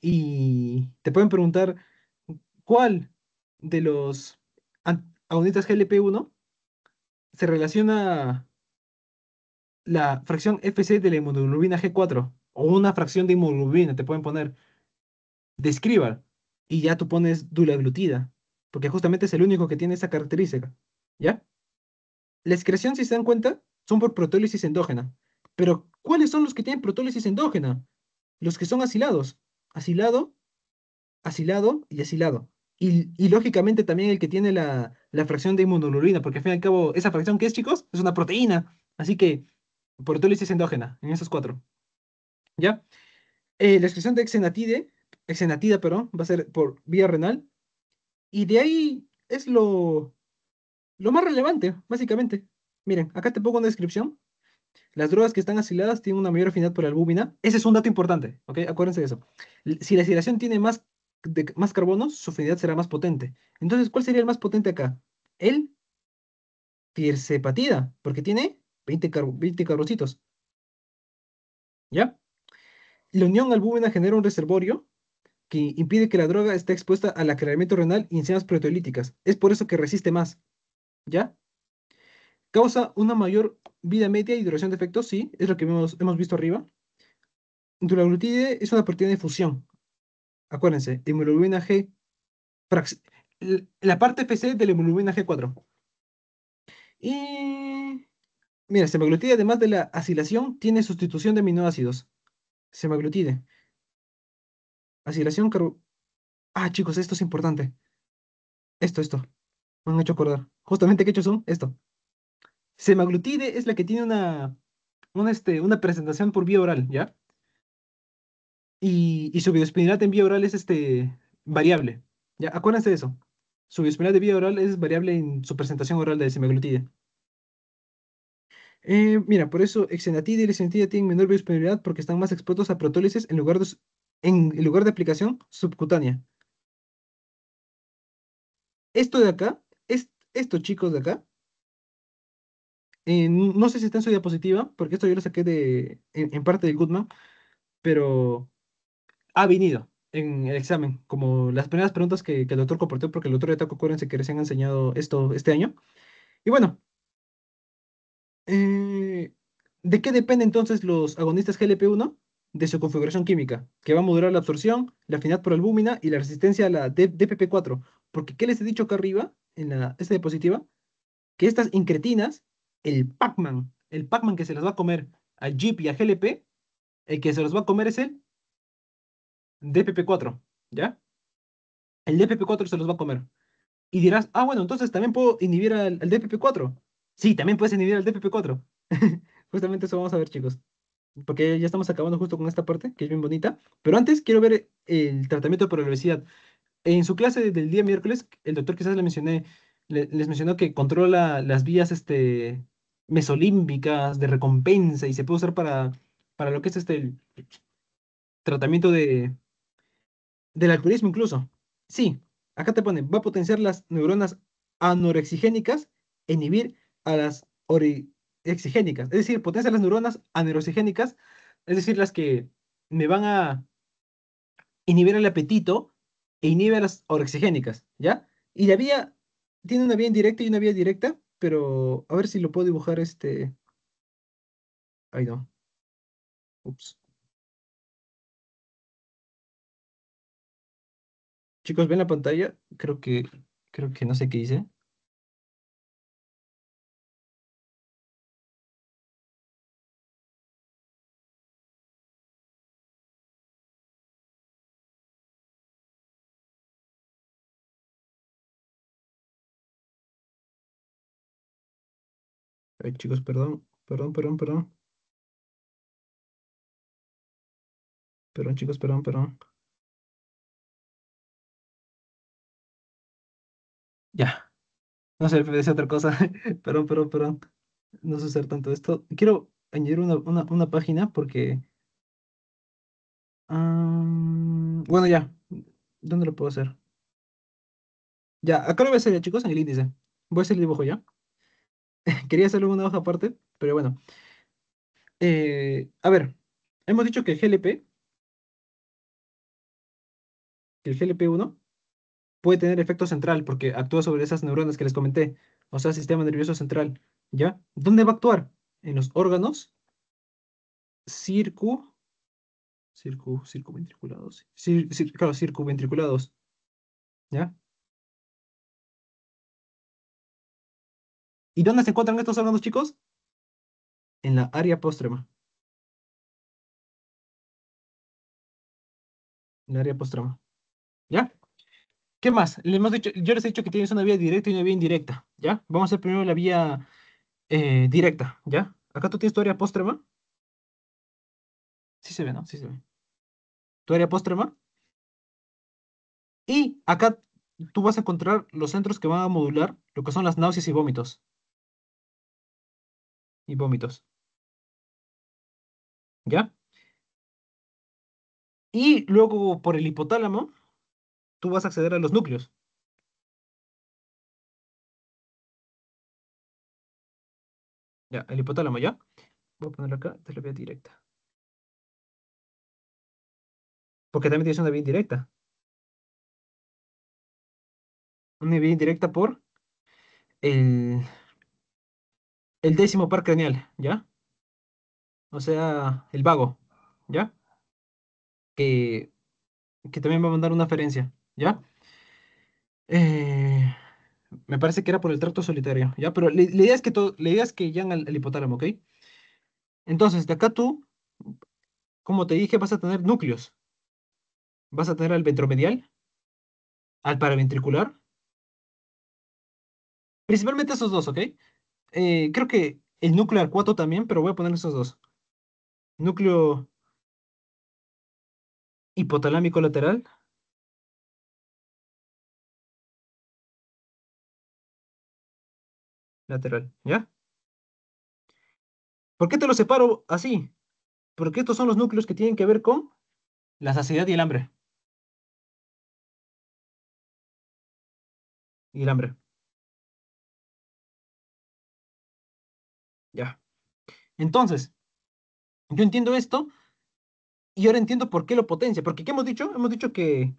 Y te pueden preguntar cuál de los agonitas GLP-1 se relaciona la fracción FC de la hemoglobina G4 o una fracción de hemoglobina, te pueden poner, describa, y ya tú pones dulaglutida, porque justamente es el único que tiene esa característica, ¿ya? La excreción, si se dan cuenta, son por proteólisis endógena. Pero, ¿cuáles son los que tienen proteólisis endógena? Los que son asilados. Asilado, asilado y asilado. Y lógicamente también el que tiene la fracción de inmunoglobulina, porque al fin y al cabo, esa fracción que es, chicos, es una proteína. Así que, proteólisis endógena, en esos cuatro. ¿Ya? La excreción de exenatida, perdón, va a ser por vía renal. Y de ahí es lo más relevante, básicamente. Miren, acá te pongo una descripción. Las drogas que están asiladas tienen una mayor afinidad por la albúmina. Ese es un dato importante, ¿ok? Acuérdense de eso. Si la asilación tiene más carbonos, su afinidad será más potente. Entonces, ¿cuál sería el más potente acá? El tirzepatida, porque tiene 20 carboncitos, ¿ya? La unión albúmina genera un reservorio que impide que la droga esté expuesta al aclaramiento renal y enzimas proteolíticas. Es por eso que resiste más, ¿ya? Causa una mayor vida media y duración de efectos, sí, es lo que hemos visto arriba. Dulaglutide es una proteína de fusión. Acuérdense, hemoglobina G, frac- la parte FC de la hemoglobina G4. Y mira, semaglutide, además de la acilación, tiene sustitución de aminoácidos. Semaglutide, acilación, Ah, chicos, esto es importante. Esto. Me han hecho acordar. Justamente, ¿qué hechos son? Esto. Semaglutide es la que tiene una presentación por vía oral, ¿ya? y su bioespinal en vía oral es variable. Ya, acuérdense de eso. Su bioespinal de vía oral es variable en su presentación oral de semaglutida. Mira, por eso exenatida y lisinopril tienen menor biodisponibilidad porque están más expuestos a protólisis en lugar de aplicación subcutánea. Esto de acá, esto chicos de acá, no sé si está en su diapositiva, porque esto yo lo saqué en parte del Goodman, pero ha venido en el examen, como las primeras preguntas que el doctor compartió, porque el doctor de Taco, acuérdense que recién han enseñado esto este año. Y bueno, Eh, ¿de qué dependen entonces los agonistas GLP-1? De su configuración química, que va a modular la absorción, la afinidad por albúmina y la resistencia a la DPP4. Porque, ¿qué les he dicho acá arriba, en esta diapositiva? Que estas incretinas, el Pac-Man que se las va a comer a GIP y a GLP, el que se los va a comer es el DPP4, ¿ya? El DPP4 se los va a comer. Y dirás, ah, bueno, entonces también puedo inhibir al DPP4. Sí, también puedes inhibir al DPP4. Justamente eso vamos a ver, chicos. Porque ya estamos acabando justo con esta parte, que es bien bonita. Pero antes quiero ver el tratamiento por la obesidad. En su clase del día miércoles, el doctor quizás les mencionó que controla las vías mesolímbicas de recompensa y se puede usar para lo que es el tratamiento del alcoholismo incluso. Sí, acá te pone, va a potenciar las neuronas anorexigénicas e inhibir a las orexigénicas. Es decir, potencia las neuronas anorexigénicas, es decir, las que me van a inhibir el apetito e inhibe a las orexigénicas, ¿ya? Y la vía tiene una vía indirecta y una vía directa, pero a ver si lo puedo dibujar Ay, no. Ups. Chicos, ¿ven la pantalla? Creo que no sé qué hice. Ay, chicos, perdón, perdón, perdón, perdón. Perdón, chicos, perdón, perdón. Ya, no sé, decía otra cosa. Perdón, perdón, perdón. No sé hacer tanto esto. Quiero añadir una página porque... bueno, ya. ¿Dónde lo puedo hacer? Ya, acá lo voy a hacer ya, chicos, en el índice. Voy a hacer el dibujo ya. Quería hacerlo en una hoja aparte, pero bueno. A ver, hemos dicho que el GLP-1 puede tener efecto central porque actúa sobre esas neuronas que les comenté, o sea, sistema nervioso central, ¿ya? ¿Dónde va a actuar? En los órganos circu, circunventriculados, claro, circunventriculados, ¿ya? ¿Y dónde se encuentran estos órganos, chicos? En la área póstrema, en la área póstrema, ¿ya? ¿Qué más? Yo les he dicho que tienes una vía directa y una vía indirecta, ¿ya? Vamos a hacer primero la vía directa, ¿ya? Acá tú tienes tu área póstrema, sí se ve, ¿no? Sí se ve. Tu área póstrema. Y acá tú vas a encontrar los centros que van a modular lo que son las náuseas y vómitos. Y vómitos, ¿ya? Y luego por el hipotálamo, tú vas a acceder a los núcleos, ¿ya? El hipotálamo, ¿ya? Voy a ponerlo acá, esta es la vía directa. Porque también tienes una vía indirecta. Una vía indirecta por el, el décimo par craneal, ¿ya? O sea, el vago, ¿ya? Que, que también va a mandar una aferencia, ¿ya? Eh, me parece que era por el tracto solitario, ¿ya? Pero la idea es que la idea es que llegan al hipotálamo, ¿ok? Entonces, de acá tú, como te dije, vas a tener núcleos. Vas a tener al ventromedial, al paraventricular, principalmente esos dos, ¿ok? Creo que el núcleo arcuato también, pero voy a poner esos dos. Núcleo, hipotalámico lateral, lateral, ¿ya? ¿Por qué te lo separo así? Porque estos son los núcleos que tienen que ver con la saciedad y el hambre. Y el hambre, ¿ya? Entonces, yo entiendo esto y ahora entiendo por qué lo potencia. Porque, ¿qué hemos dicho? Hemos dicho que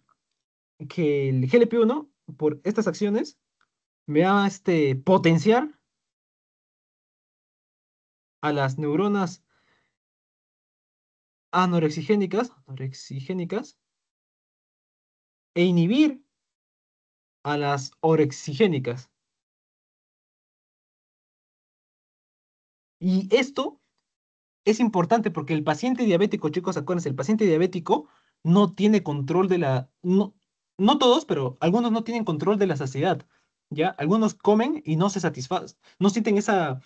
el GLP-1, por estas acciones, me va a potenciar a las neuronas anorexigénicas e inhibir a las orexigénicas. Y esto es importante porque el paciente diabético, chicos, acuérdense, el paciente diabético no tiene control de la... No, no todos, pero algunos no tienen control de la saciedad. ¿Ya? Algunos comen y no se satisfacen, no sienten esa...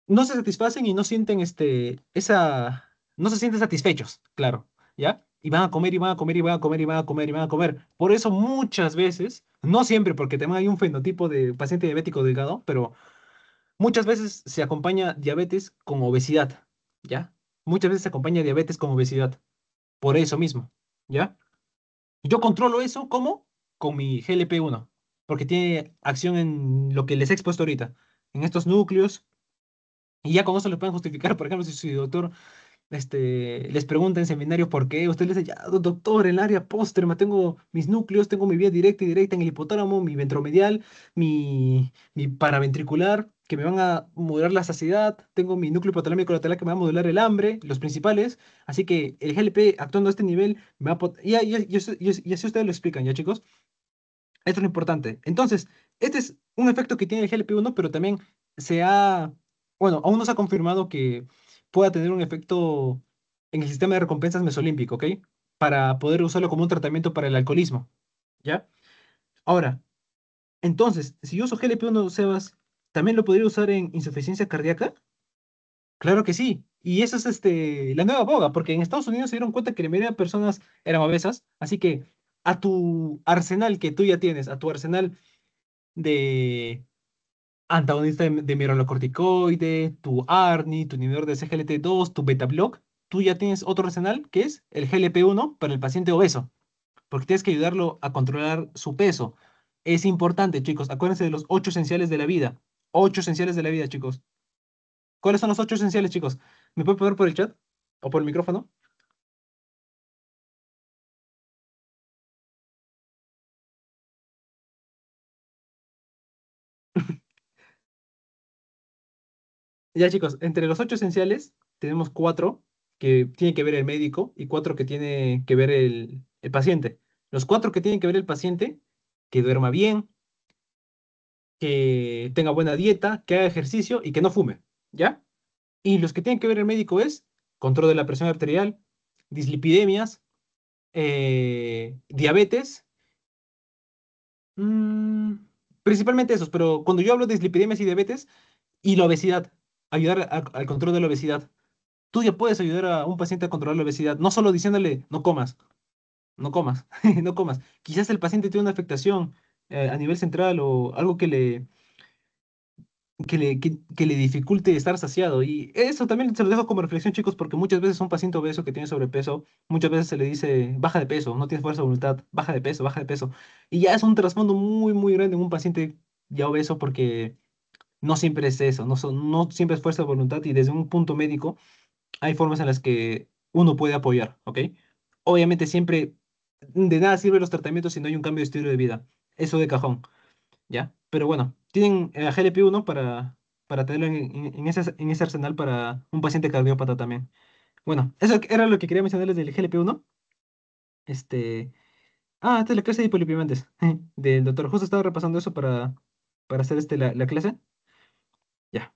No se satisfacen y no sienten esa... No se sienten satisfechos, claro. ¿Ya? Y van a comer y van a comer y van a comer y van a comer y van a comer. Por eso muchas veces, no siempre, porque también hay un fenotipo de paciente diabético delgado, pero muchas veces se acompaña diabetes con obesidad, ¿ya? Muchas veces se acompaña diabetes con obesidad, por eso mismo, ¿ya? Yo controlo eso, ¿cómo? Con mi GLP-1, porque tiene acción en lo que les he expuesto ahorita, en estos núcleos, y ya con eso lo pueden justificar, por ejemplo, si su doctor les pregunta en seminario por qué, usted le dice, ya, doctor, en el área póstrema tengo mis núcleos, tengo mi vía directa y directa en el hipotálamo, mi ventromedial, mi paraventricular, que me van a modular la saciedad, tengo mi núcleo hipotalámico lateral que me va a modular el hambre, los principales, así que el GLP actuando a este nivel me va a... y así ustedes lo explican, ¿ya, chicos? Esto es lo importante. Entonces, este es un efecto que tiene el GLP-1, pero también se ha, bueno, aún no se ha confirmado que pueda tener un efecto en el sistema de recompensas mesolímpico, ¿ok? Para poder usarlo como un tratamiento para el alcoholismo, ¿ya? Ahora, entonces, si yo uso GLP-1, Sebas, ¿también lo podría usar en insuficiencia cardíaca? Claro que sí. Y eso es la nueva boga, porque en Estados Unidos se dieron cuenta que la mayoría de personas eran obesas, así que a tu arsenal que tú ya tienes, a tu arsenal de antagonista de mineralocorticoide, tu ARNI, tu inhibidor de CGLT2, tu beta block, tú ya tienes otro arsenal que es el GLP-1 para el paciente obeso, porque tienes que ayudarlo a controlar su peso. Es importante, chicos, acuérdense de los 8 esenciales de la vida. 8 esenciales de la vida, chicos. ¿Cuáles son los 8 esenciales, chicos? ¿Me puede poner por el chat o por el micrófono? Ya, chicos, entre los 8 esenciales tenemos 4 que tiene que ver el médico y 4 que tiene que ver el paciente. Los 4 que tienen que ver el paciente, que duerma bien, que tenga buena dieta, que haga ejercicio y que no fume, ¿ya? Y los que tienen que ver el médico es control de la presión arterial, dislipidemias, diabetes, mm, principalmente esos, pero cuando yo hablo de dislipidemias y diabetes y la obesidad, ayudar al control de la obesidad. Tú ya puedes ayudar a un paciente a controlar la obesidad, no solo diciéndole, no comas, no comas, no comas. Quizás el paciente tiene una afectación a nivel central o algo que le dificulte estar saciado. Y eso también se lo dejo como reflexión, chicos, porque muchas veces un paciente obeso que tiene sobrepeso, muchas veces se le dice, baja de peso, no tienes fuerza de voluntad, baja de peso, baja de peso. Y ya es un trasfondo muy, muy grande en un paciente ya obeso porque no siempre es eso, no siempre es fuerza de voluntad y desde un punto médico hay formas en las que uno puede apoyar, ¿ok? Obviamente siempre de nada sirven los tratamientos si no hay un cambio de estilo de vida. Eso de cajón, ¿ya? Pero bueno, tienen GLP-1 para tenerlo en ese arsenal para un paciente cardiópata también. Bueno, eso era lo que quería mencionarles del GLP-1. Este... esta es la clase de hipolipimentes del doctor. Justo estaba repasando eso para hacer la clase. Ya.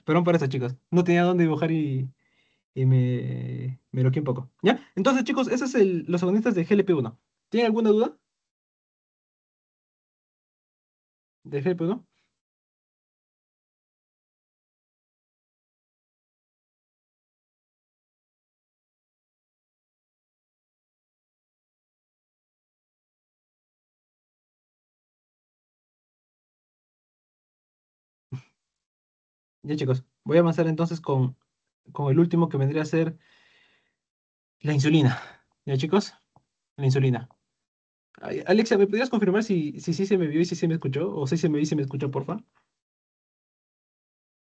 Perdón por eso, chicos. No tenía dónde dibujar y me loqué un poco. ¿Ya? Entonces, chicos, esos es los agonistas de GLP-1. ¿Tienen alguna duda de GLP-1? Ya chicos, voy a avanzar entonces con el último que vendría a ser la insulina. Ya chicos, la insulina. Ay, Alexia, ¿me podrías confirmar si sí se me vio y si se me escuchó? O si se me vio y se me escuchó, porfa.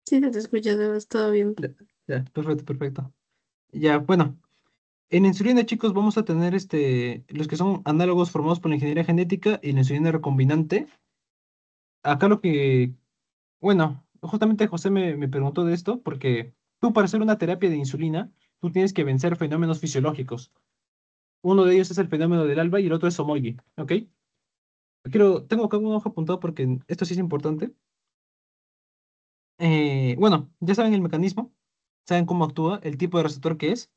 Sí, se te escucha, Sebas, todo bien. Ya, ya, perfecto, perfecto. Ya, bueno, en insulina, chicos, vamos a tener los que son análogos formados por la ingeniería genética y la insulina recombinante. Acá lo que, bueno, justamente José me preguntó de esto porque tú para hacer una terapia de insulina, tú tienes que vencer fenómenos fisiológicos. Uno de ellos es el fenómeno del alba y el otro es Somogy, ¿ok? Tengo acá un ojo apuntado porque esto sí es importante. Bueno, ya saben el mecanismo, saben cómo actúa, el tipo de receptor que es.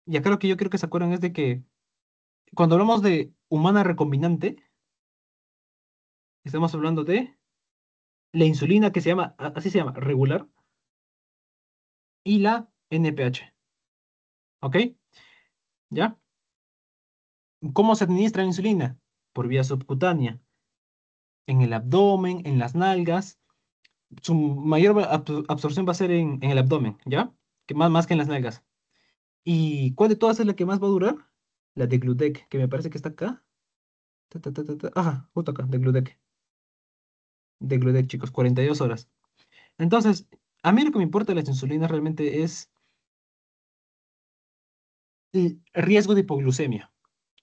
Y acá lo que yo quiero que se acuerden es de que cuando hablamos de humana recombinante, estamos hablando de la insulina que se llama, así se llama, regular, y la NPH, ¿ok? ¿Ya? ¿Cómo se administra la insulina? Por vía subcutánea, en el abdomen, en las nalgas. Su mayor absorción va a ser en el abdomen, ¿ya? Que más que en las nalgas. ¿Y cuál de todas es la que más va a durar? La de Glutec, que me parece que está acá. Ajá, justo acá, de Glutec. De Glutec, chicos, 42 horas. Entonces, a mí lo que me importa de las insulinas realmente es el riesgo de hipoglucemia.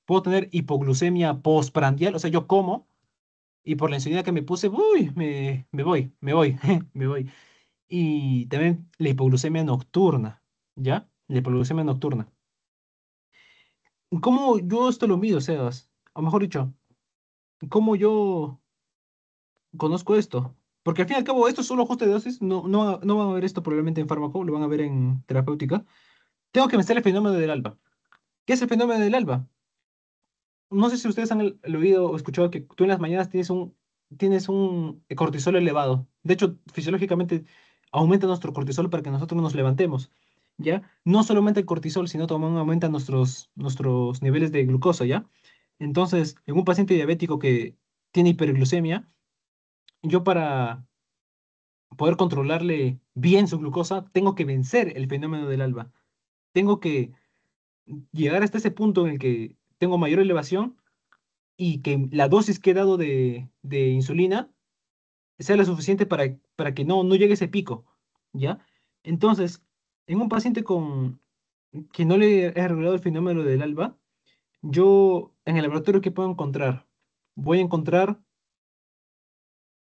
Puedo tener hipoglucemia postprandial, o sea, yo como y por la insulina que me puse, uy, me voy, me voy. Y también la hipoglucemia nocturna, ¿ya? La hipoglucemia nocturna. ¿Cómo yo esto lo mido, Sebas? O mejor dicho, ¿cómo yo conozco esto? Porque al fin y al cabo, esto es solo ajuste de dosis, no van a ver esto probablemente en fármaco, lo van a ver en terapéutica. Tengo que vencer el fenómeno del alba. ¿Qué es el fenómeno del alba? No sé si ustedes han oído o escuchado que tú en las mañanas tienes un cortisol elevado. De hecho, fisiológicamente aumenta nuestro cortisol para que nosotros nos levantemos. ¿Ya? No solamente el cortisol, sino también aumenta nuestros niveles de glucosa, ¿ya? Entonces, en un paciente diabético que tiene hiperglucemia, yo para poder controlarle bien su glucosa, tengo que vencer el fenómeno del alba. Tengo que llegar hasta ese punto en el que tengo mayor elevación y que la dosis que he dado de insulina sea la suficiente para que no llegue ese pico, ¿ya? Entonces, en un paciente que no le he regulado el fenómeno del alba, yo en el laboratorio, ¿qué puedo encontrar? Voy a encontrar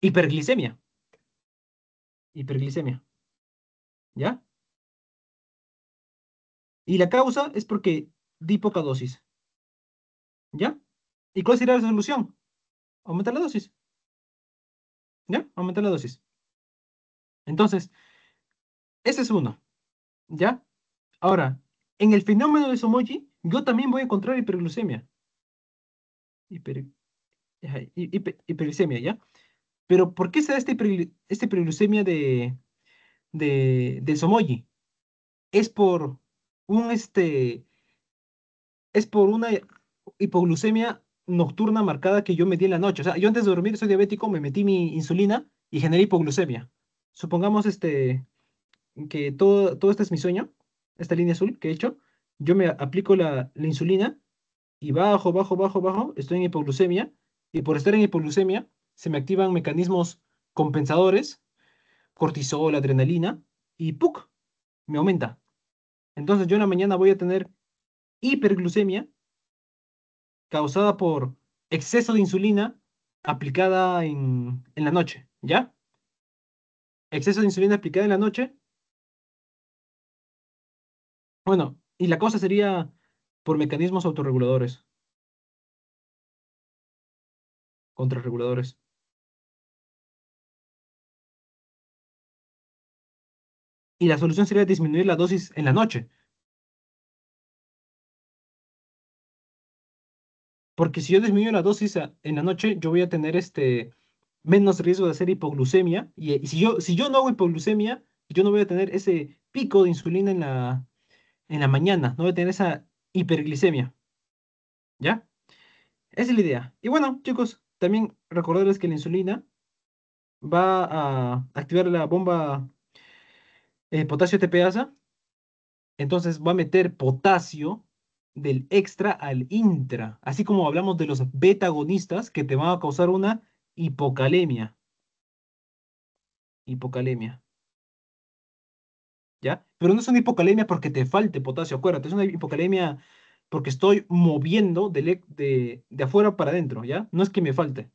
hiperglicemia, hiperglicemia, ¿ya? Y la causa es porque di poca dosis, ¿ya? ¿Y cuál sería la solución? Aumentar la dosis, ¿ya? Aumentar la dosis. Entonces, ese es uno, ¿ya? Ahora, en el fenómeno de Somogy, yo también voy a encontrar hiperglucemia. Hiper- hiperglicemia, ¿ya? Pero ¿por qué se da esta hiperglucemia del Somogy? Es por un es por una hipoglucemia nocturna marcada que yo metí en la noche. O sea, yo antes de dormir soy diabético, me metí mi insulina y generé hipoglucemia. Supongamos que todo este es mi sueño, esta línea azul que he hecho. Yo me aplico la insulina y bajo, bajo, bajo, bajo, estoy en hipoglucemia, y por estar en hipoglucemia se me activan mecanismos compensadores, cortisol, adrenalina, y ¡puc! Me aumenta. Entonces yo en la mañana voy a tener hiperglucemia causada por exceso de insulina aplicada en la noche, ¿ya? Exceso de insulina aplicada en la noche. Bueno, y la cosa sería por mecanismos autorreguladores, contrarreguladores. Y la solución sería disminuir la dosis en la noche. Porque si yo disminuyo la dosis en la noche, yo voy a tener menos riesgo de hacer hipoglucemia. Y si yo no hago hipoglucemia, yo no voy a tener ese pico de insulina en la mañana. No voy a tener esa hiperglicemia. ¿Ya? Esa es la idea. Y bueno, chicos, también recordarles que la insulina va a activar la bomba. potasio ATPasa, entonces va a meter potasio del extra al intra, así como hablamos de los beta agonistas que te van a causar una hipocalemia. Hipocalemia. ¿Ya? Pero no es una hipocalemia porque te falte potasio, acuérdate, es una hipocalemia porque estoy moviendo de afuera para adentro, ¿ya? No es que me falte.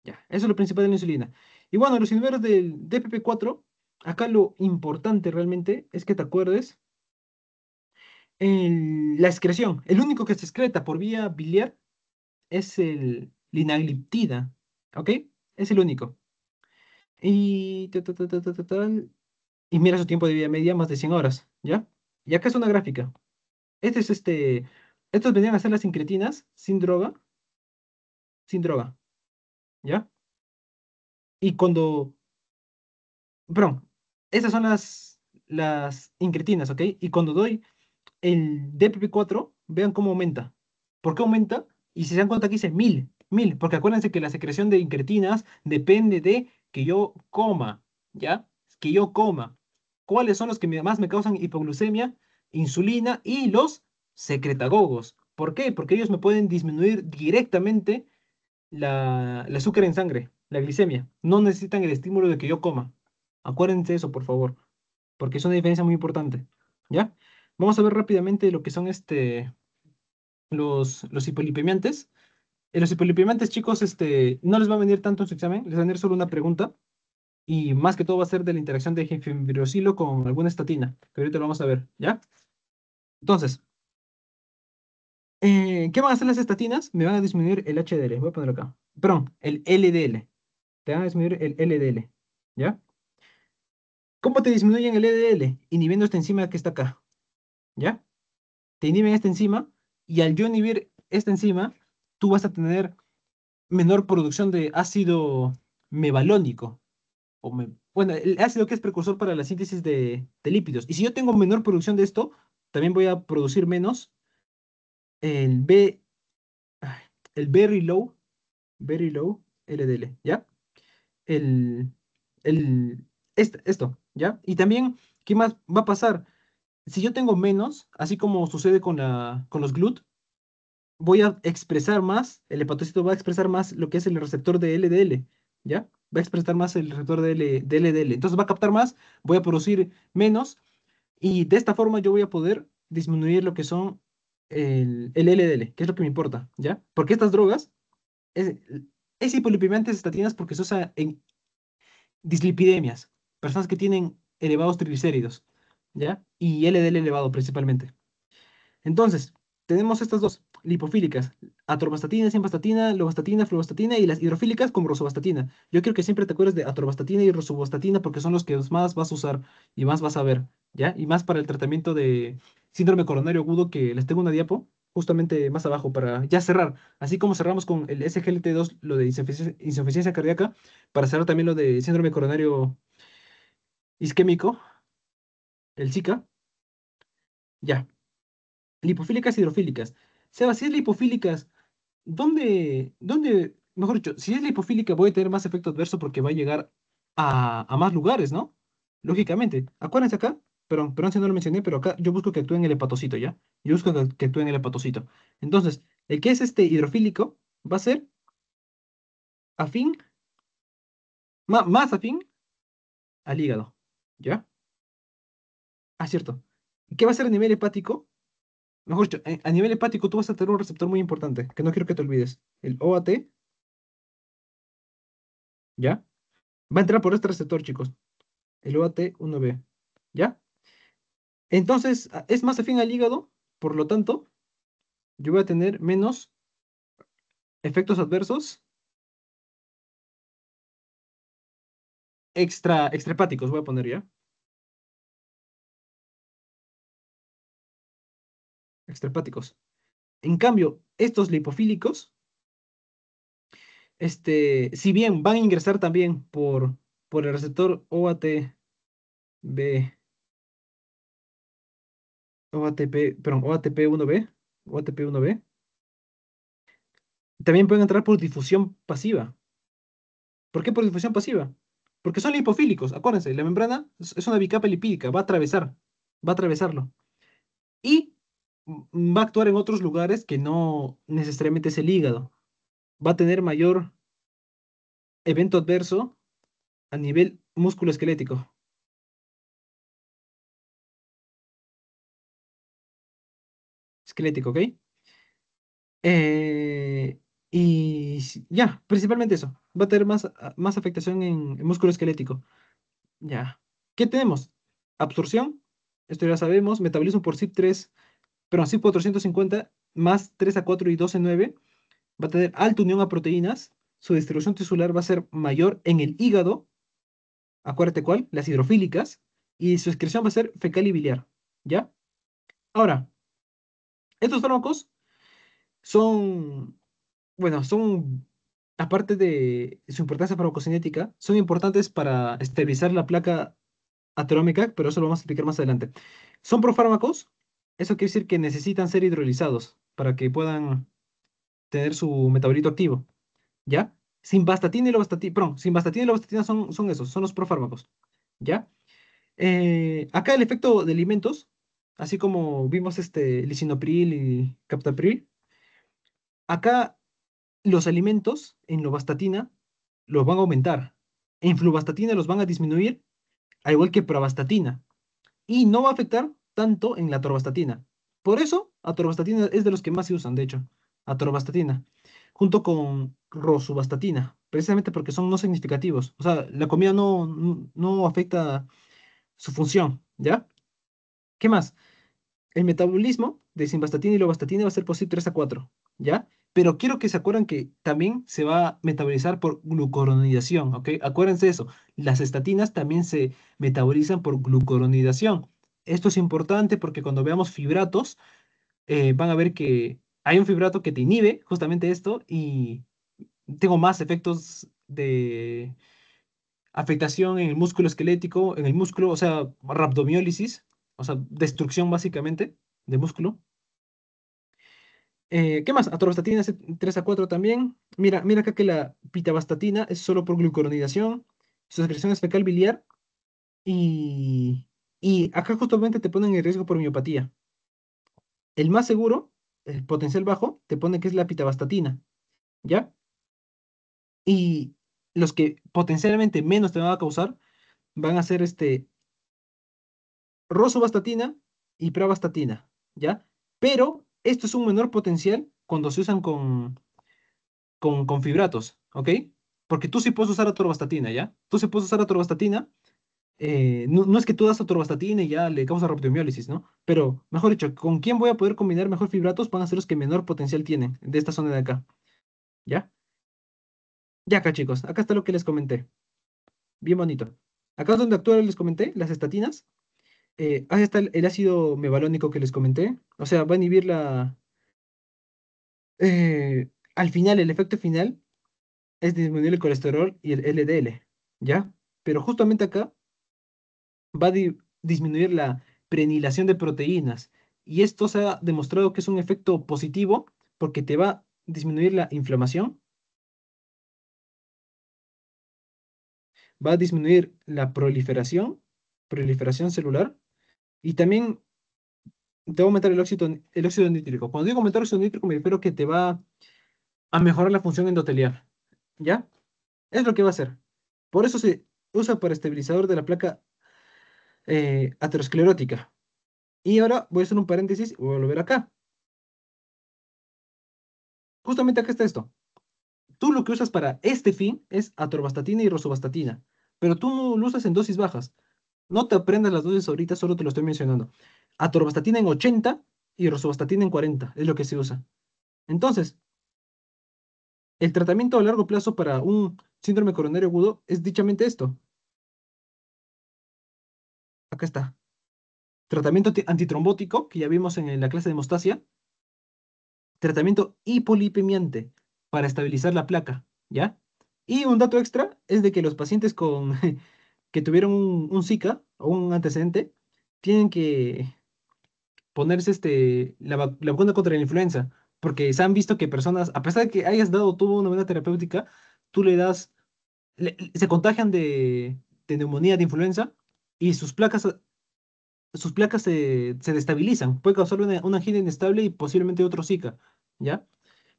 Ya, eso es lo principal de la insulina. Y bueno, los inhibidores del DPP4, acá lo importante realmente es que te acuerdes la excreción. El único que se excreta por vía biliar es el linagliptida, ¿ok? Es el único. Y, y mira su tiempo de vida media, más de 100 horas, ¿ya? Y acá es una gráfica. Este es estos vendrían a ser las incretinas sin droga, ¿ya? Y cuando, perdón, esas son las incretinas, ¿ok? Y cuando doy el DPP4, vean cómo aumenta. ¿Por qué aumenta? Y si se dan cuenta aquí dice 1000, porque acuérdense que la secreción de incretinas depende de que yo coma, ¿ya? Que yo coma. ¿Cuáles son los que más me causan hipoglucemia? Insulina y los secretagogos. ¿Por qué? Porque ellos me pueden disminuir directamente el azúcar en sangre, la glicemia. No necesitan el estímulo de que yo coma. Acuérdense eso, por favor, porque es una diferencia muy importante. ¿Ya? Vamos a ver rápidamente lo que son los hipolipemiantes. Los hipolipemiantes, chicos, no les va a venir tanto en su examen, les va a venir solo una pregunta. Y más que todo va a ser de la interacción de gefimvirosilo con alguna estatina, que ahorita lo vamos a ver, ¿ya? Entonces, ¿qué van a hacer las estatinas? Me van a disminuir el HDL, voy a ponerlo acá. Perdón, el LDL. Te van a disminuir el LDL, ¿ya? ¿Cómo te disminuyen el LDL? Inhibiendo esta enzima que está acá, ¿ya? Te inhiben esta enzima y al yo inhibir esta enzima, tú vas a tener menor producción de ácido mevalónico. Bueno, el ácido que es precursor para la síntesis de lípidos. Y si yo tengo menor producción de esto, también voy a producir menos el B, ay, el very low LDL, ¿ya? El, esto, ¿ya? Y también, ¿qué más va a pasar? Si yo tengo menos, así como sucede con los GLUT, voy a expresar más, el hepatocito va a expresar más lo que es el receptor de LDL, ¿ya? Va a expresar más el receptor de LDL. Entonces va a captar más, voy a producir menos y de esta forma yo voy a poder disminuir lo que son el LDL, que es lo que me importa, ¿ya? Porque estas drogas es, es hipolipemiantes estatinas porque se usa en dislipidemias, personas que tienen elevados triglicéridos, ¿ya? Y LDL elevado principalmente. Entonces, tenemos estas dos lipofílicas, atorvastatina, simvastatina, lovastatina, fluvastatina y las hidrofílicas como rosuvastatina. Yo quiero que siempre te acuerdes de atorvastatina y rosuvastatina porque son los que más vas a usar y más vas a ver, ¿ya? Y más para el tratamiento de síndrome coronario agudo que les tengo una diapo justamente más abajo para ya cerrar. Así como cerramos con el SGLT2, lo de insuficiencia cardíaca, para cerrar también lo de síndrome coronario isquémico, el SICA, ya. Lipofílicas, hidrofílicas. Seba, si es lipofílicas, mejor dicho, si es lipofílica voy a tener más efecto adverso porque va a llegar a más lugares, ¿no? Lógicamente. Acuérdense acá, perdón si no lo mencioné, pero acá yo busco que actúe en el hepatocito, ¿ya? Yo busco que actúe en el hepatocito. Entonces, el que es este hidrofílico va a ser afín, más afín al hígado, ¿ya? Ah, cierto. ¿Qué va a ser a nivel hepático? Mejor dicho, a nivel hepático tú vas a tener un receptor muy importante, que no quiero que te olvides. El OAT, ¿ya? Va a entrar por este receptor, chicos. El OAT1B. ¿Ya? Entonces, es más afín al hígado, por lo tanto, yo voy a tener menos efectos adversos extrahepáticos, voy a poner ya. Extrahepáticos. En cambio, estos lipofílicos, si bien van a ingresar también por el receptor OATB, perdón, OATP1B, OATP1B, también pueden entrar por difusión pasiva. ¿Por qué por difusión pasiva? porque son lipofílicos. Acuérdense, la membrana es una bicapa lipídica, va a atravesarlo. Y va a actuar en otros lugares que no necesariamente es el hígado. Va a tener mayor evento adverso a nivel musculoesquelético. Esquelético, ¿ok? Eh, ya, principalmente eso. Va a tener más afectación en músculo esquelético. Ya. ¿Qué tenemos? Absorción, esto ya sabemos. Metabolismo por CYP3, perdón, CYP450 más 3 a 4 y 12 9. Va a tener alta unión a proteínas. Su distribución tisular va a ser mayor en el hígado. Acuérdate cuál, las hidrofílicas. Y su excreción va a ser fecal y biliar. ¿Ya? Ahora, estos fármacos son, bueno, son, aparte de su importancia farmacocinética, son importantes para estabilizar la placa aterómica, pero eso lo vamos a explicar más adelante. Son profármacos, eso quiere decir que necesitan ser hidrolizados para que puedan tener su metabolito activo, ¿ya? Simvastatina y lovastatina, perdón, simvastatina y lovastatina son esos, son los profármacos, ¿ya? Acá el efecto de alimentos, así como vimos lisinopril y captopril, acá los alimentos en lovastatina los van a aumentar, en fluvastatina los van a disminuir, al igual que pravastatina, y no va a afectar tanto en la atorvastatina. Por eso, atorvastatina es de los que más se usan, de hecho, atorvastatina, junto con rosuvastatina, precisamente porque son no significativos. O sea, la comida no afecta su función, ¿ya? ¿Qué más? El metabolismo de simvastatina y lovastatina va a ser posible 3 a 4, ¿ya? Pero quiero que se acuerden que también se va a metabolizar por glucoronidación, ¿ok? Acuérdense eso, las estatinas también se metabolizan por glucoronidación. Esto es importante porque cuando veamos fibratos, van a ver que hay un fibrato que te inhibe justamente esto y tengo más efectos de afectación en el músculo esquelético, en el músculo, o sea, rhabdomiólisis, o sea, destrucción básicamente de músculo. ¿Qué más? Atorvastatina es 3 a 4 también. Mira acá que la pitavastatina es solo por glucuronidación, su secreción es fecal biliar y, y acá justamente te ponen en riesgo por miopatía. El más seguro, el potencial bajo, te pone que es la pitavastatina, ¿ya? Y los que potencialmente menos te van a causar van a ser rosuvastatina y pravastatina, ¿ya? Pero esto es un menor potencial cuando se usan con fibratos, ¿ok? Porque tú sí puedes usar atorvastatina, ¿ya? Tú sí puedes usar atorvastatina. No es que tú das atorvastatina y ya le causa rhabdomiólisis, ¿no? Pero, mejor dicho, ¿con quién voy a poder combinar mejor fibratos? Van a ser los que menor potencial tienen de esta zona de acá, ¿ya? Ya acá, chicos, acá está lo que les comenté. Bien bonito. Acá es donde actúan, les comenté, las estatinas. Ahí está el ácido mevalónico que les comenté. O sea, va a inhibir al final, el efecto final es disminuir el colesterol y el LDL, ¿ya? Pero justamente acá va a disminuir la prenilación de proteínas. Y esto se ha demostrado que es un efecto positivo porque te va a disminuir la inflamación, va a disminuir la proliferación celular y también te va a aumentar el óxido nítrico. Cuando digo aumentar el óxido nítrico me refiero que te va a mejorar la función endotelial, ¿ya? Es lo que va a hacer. Por eso se usa para estabilizador de la placa aterosclerótica. Y ahora voy a hacer un paréntesis y voy a volver acá. Justamente acá está esto. Tú lo que usas para este fin es atorvastatina y rosuvastatina, pero tú no lo usas en dosis bajas. No te aprendas las dosis ahorita, solo te lo estoy mencionando. Atorvastatina en 80 y rosuvastatina en 40 es lo que se usa. Entonces, el tratamiento a largo plazo para un síndrome coronario agudo es dichamente esto. Acá está. Tratamiento antitrombótico, que ya vimos en la clase de hemostasia. Tratamiento hipolipemiante para estabilizar la placa, ¿ya? Y un dato extra es de que los pacientes que tuvieron un Zika o un antecedente tienen que ponerse la vacuna contra la influenza, porque se han visto que personas, a pesar de que hayas dado tú una buena terapéutica, tú le das se contagian de neumonía, de influenza, y sus placas se destabilizan. Puede causar una angina inestable y posiblemente otro Zika, ¿ya?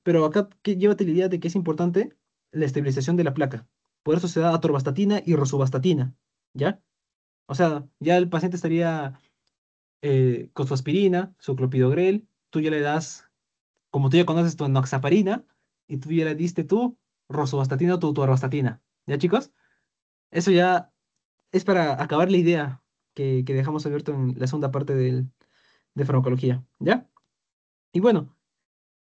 Pero acá llévate la idea de que es importante la estabilización de la placa. Por eso se da atorvastatina y rosuvastatina, ¿ya? O sea, ya el paciente estaría con su aspirina, su clopidogrel, tú ya le das, como tú ya conoces, tu enoxaparina, y tú ya le diste tu rosuvastatina o tu atorvastatina, ¿ya, chicos? Eso ya es para acabar la idea que dejamos abierto en la segunda parte de farmacología, ¿ya? Y bueno,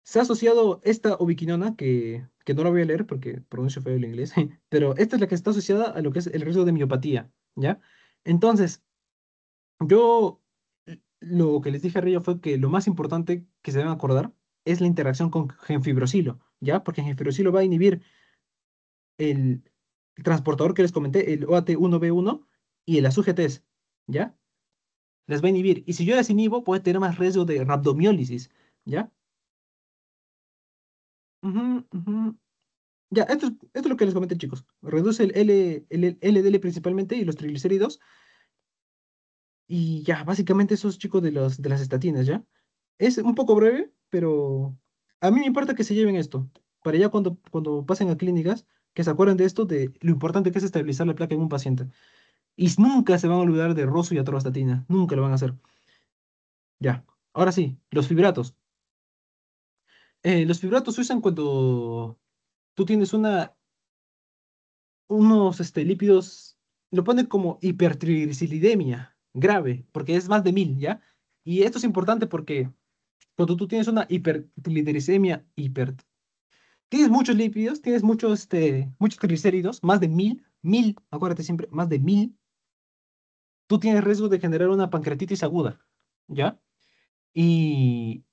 se ha asociado esta ubiquinona, que no la voy a leer porque pronuncio feo el inglés, pero esta es la que está asociada a lo que es el riesgo de miopatía, ¿ya? Entonces, yo lo que les dije arriba fue que lo más importante que se deben acordar es la interacción con genfibrosilo, ¿ya? Porque genfibrosilo va a inhibir el transportador que les comenté, el OAT1B1 y el ASUGTs, ¿ya? Las va a inhibir. Y si yo las inhibo, puede tener más riesgo de rhabdomiólisis, ¿ya? Ujú, ujú. Ya, esto es lo que les comenté, chicos. Reduce el LDL principalmente y los triglicéridos. Y ya, básicamente esos chicos de las estatinas, ¿ya? Es un poco breve, pero a mí me importa que se lleven esto. Para ya cuando pasen a clínicas, que se acuerden de esto, de lo importante que es estabilizar la placa en un paciente. Y nunca se van a olvidar de roso y atorvastatina. Nunca lo van a hacer. Ya. Ahora sí, los fibratos. Los fibratos se usan cuando tú tienes unos lípidos, lo ponen como hipertrigliceridemia grave, porque es más de 1000, ¿ya? Y esto es importante porque cuando tú tienes una hipertrigliceridemia, tienes muchos lípidos, tienes muchos triglicéridos, más de 1000, acuérdate siempre, más de 1000, tú tienes riesgo de generar una pancreatitis aguda, ¿ya? Y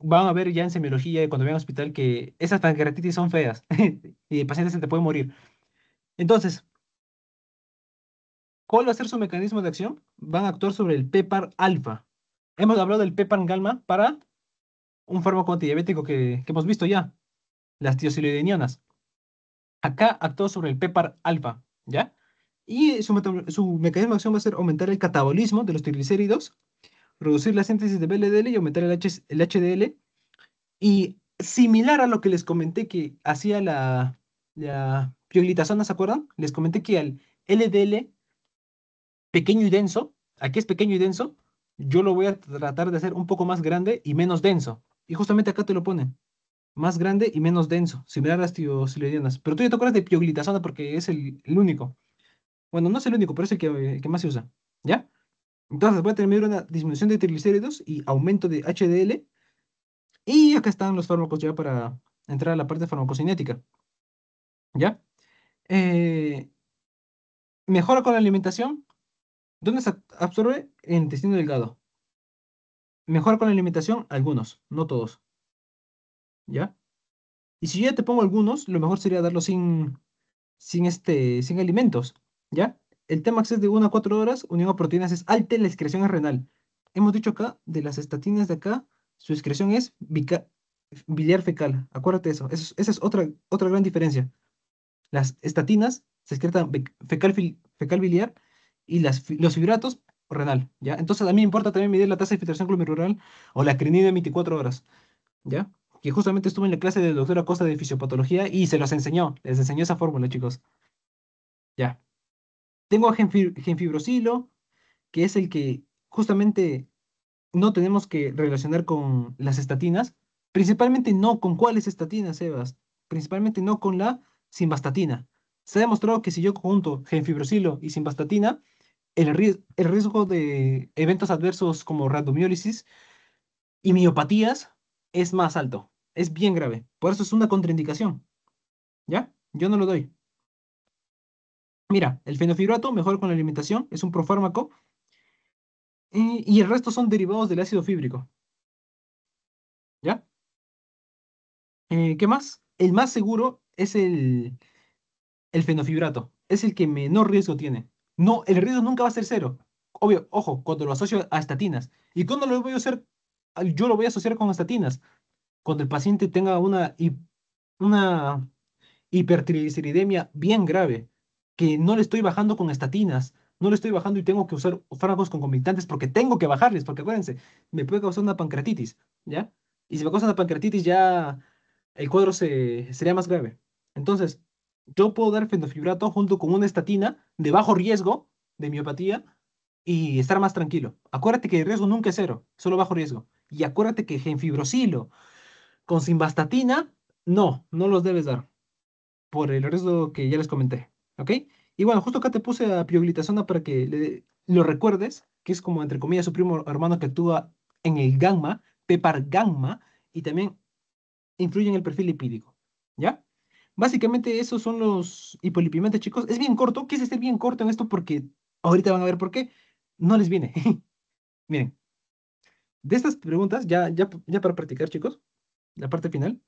van a ver ya en semiología, cuando vean al hospital, que esas pancreatitis son feas y el paciente se te puede morir. Entonces, ¿cuál va a ser su mecanismo de acción? Van a actuar sobre el PPAR alfa. Hemos hablado del PPAR gamma para un fármaco antidiabético que hemos visto ya, las tiosiloidinionas. Acá actúa sobre el PPAR alfa, ¿ya? Y su mecanismo de acción va a ser aumentar el catabolismo de los triglicéridos, reducir la síntesis de VLDL y aumentar el HDL. Y similar a lo que les comenté que hacía la pioglitazona, ¿se acuerdan? Les comenté que al LDL pequeño y denso, aquí es pequeño y denso, yo lo voy a tratar de hacer un poco más grande y menos denso. Y justamente acá te lo ponen, más grande y menos denso, similar a las tiosiloidianas. Pero tú ya te acuerdas de pioglitazona porque es el único. Bueno, no es el único, pero es el que más se usa. ¿Ya? Entonces voy a tener una disminución de triglicéridos y aumento de HDL. Y acá están los fármacos ya para entrar a la parte farmacocinética. ¿Ya? Eh, mejora con la alimentación. ¿Dónde se absorbe? En el intestino delgado. Mejora con la alimentación, algunos, no todos. ¿Ya? Y si yo ya te pongo algunos, lo mejor sería darlos sin alimentos. ¿Ya? El Temax es de 1 a 4 horas, unión a proteínas es alta, la excreción es renal. Hemos dicho acá, de las estatinas de acá, su excreción es biliar fecal. Acuérdate eso. Esa es otra gran diferencia. Las estatinas se excretan fecal biliar y los fibratos renal, ¿ya? Entonces a mí me importa también medir la tasa de filtración glomerular o la creatinina en 24 horas, ¿ya? Que justamente estuve en la clase del doctor Acosta de fisiopatología y se los enseñó, les enseñó esa fórmula, chicos. Ya. Tengo a genfibrosilo, que es el que justamente no tenemos que relacionar con las estatinas, principalmente no con cuáles estatinas, Sebas, principalmente no con la simvastatina. Se ha demostrado que si yo junto genfibrosilo y simvastatina, el riesgo de eventos adversos como rhabdomiólisis y miopatías es más alto, es bien grave. Por eso es una contraindicación, ¿ya? Yo no lo doy. Mira, el fenofibrato, mejor con la alimentación, es un profármaco y el resto son derivados del ácido fíbrico, ¿ya? ¿Qué más? El más seguro es el fenofibrato. Es el que menor riesgo tiene. No, el riesgo nunca va a ser cero. Obvio, ojo, cuando lo asocio a estatinas. ¿Y cuándo lo voy a hacer? Yo lo voy a asociar con estatinas. Cuando el paciente tenga una hipertrigliceridemia bien grave, que no le estoy bajando con estatinas, no le estoy bajando y tengo que usar fármacos concomitantes porque tengo que bajarles, porque acuérdense, me puede causar una pancreatitis, ¿ya? Y si me causa una pancreatitis ya el cuadro sería más grave. Entonces, yo puedo dar fenofibrato junto con una estatina de bajo riesgo de miopatía y estar más tranquilo. Acuérdate que el riesgo nunca es cero, solo bajo riesgo. Y acuérdate que genfibrocilo con simvastatina, no los debes dar por el riesgo que ya les comenté, ¿ok? Y bueno, justo acá te puse a pioglitazona para que lo recuerdes, que es como entre comillas su primo hermano que actúa en el gamma, PEPAR gamma, y también influye en el perfil lipídico, ¿ya? Básicamente esos son los hipolipimiantes, chicos. Es bien corto, quise ser bien corto en esto porque ahorita van a ver por qué. No les viene. Miren, de estas preguntas, ya para practicar, chicos, la parte final,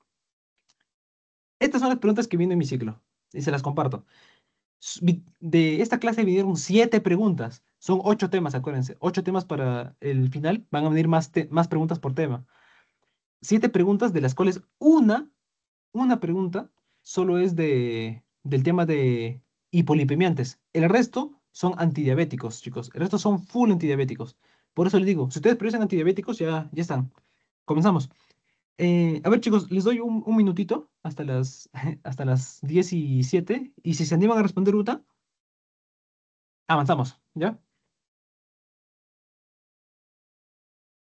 estas son las preguntas que vienen en mi ciclo y se las comparto. De esta clase vinieron 7 preguntas. Son 8 temas, acuérdense. 8 temas para el final. Van a venir más preguntas por tema. 7 preguntas, de las cuales una pregunta solo es del tema de hipolipemiantes. El resto son antidiabéticos, chicos. El resto son full antidiabéticos. Por eso les digo, si ustedes priorizan antidiabéticos, ya están. Comenzamos. A ver, chicos, les doy un minutito hasta las 17. Y si se animan a responder una, avanzamos, ¿ya?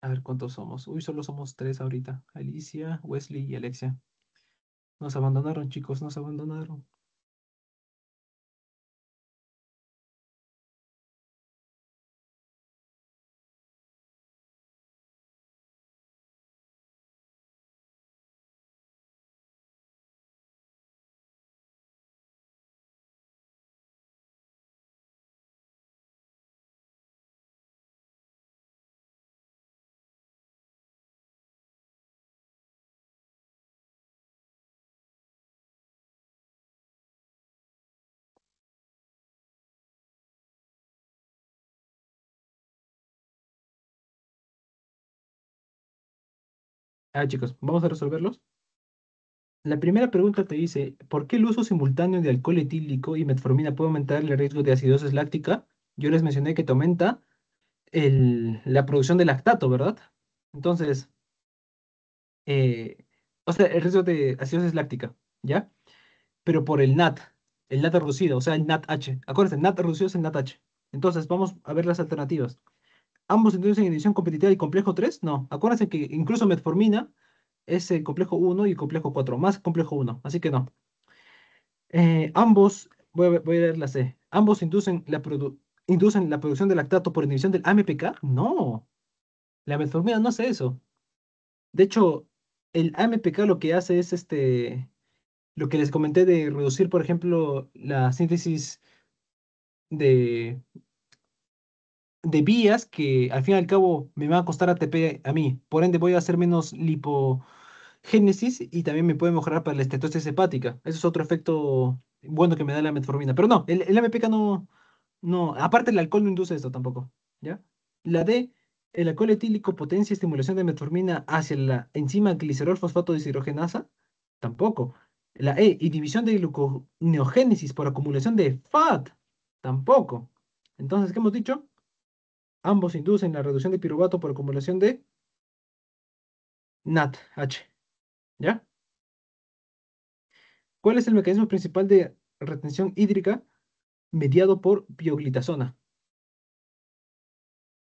A ver cuántos somos. Uy, solo somos 3 ahorita. Alicia, Wesley y Alexia. Nos abandonaron, chicos, nos abandonaron. Chicos, vamos a resolverlos. La primera pregunta te dice, ¿por qué el uso simultáneo de alcohol etílico y metformina puede aumentar el riesgo de acidosis láctica? Yo les mencioné que te aumenta la producción de lactato, ¿verdad? Entonces, eh, o sea, el riesgo de acidosis láctica, ¿ya? Pero por el NAT reducido, o sea, el NAT-H. Acuérdense, NAT reducido es el NAT-H. Entonces, vamos a ver las alternativas. ¿Ambos introducen inhibición competitiva y complejo 3? No. Acuérdense que incluso metformina es el complejo 1 y el complejo 4, más complejo 1, así que no. Ambos, voy a leer la C. ¿Ambos inducen la producción de lactato por inhibición del AMPK? No, la metformina no hace eso. De hecho, el AMPK lo que hace es lo que les comenté de reducir, por ejemplo, la síntesis de, de vías que al fin y al cabo me van a costar ATP a mí. Por ende, voy a hacer menos lipogénesis y también me puede mejorar para la estetosis hepática. Ese es otro efecto bueno que me da la metformina. Pero no, el AMPK no, aparte el alcohol no induce esto tampoco, ¿ya? La D, el alcohol etílico potencia y estimulación de metformina hacia la enzima glicerol fosfato deshidrogenasa, tampoco. La E, inhibición de gluconeogénesis por acumulación de FAT, tampoco. Entonces, ¿qué hemos dicho? Ambos inducen la reducción de piruvato por acumulación de NADH, ¿ya? ¿Cuál es el mecanismo principal de retención hídrica mediado por bioglitazona?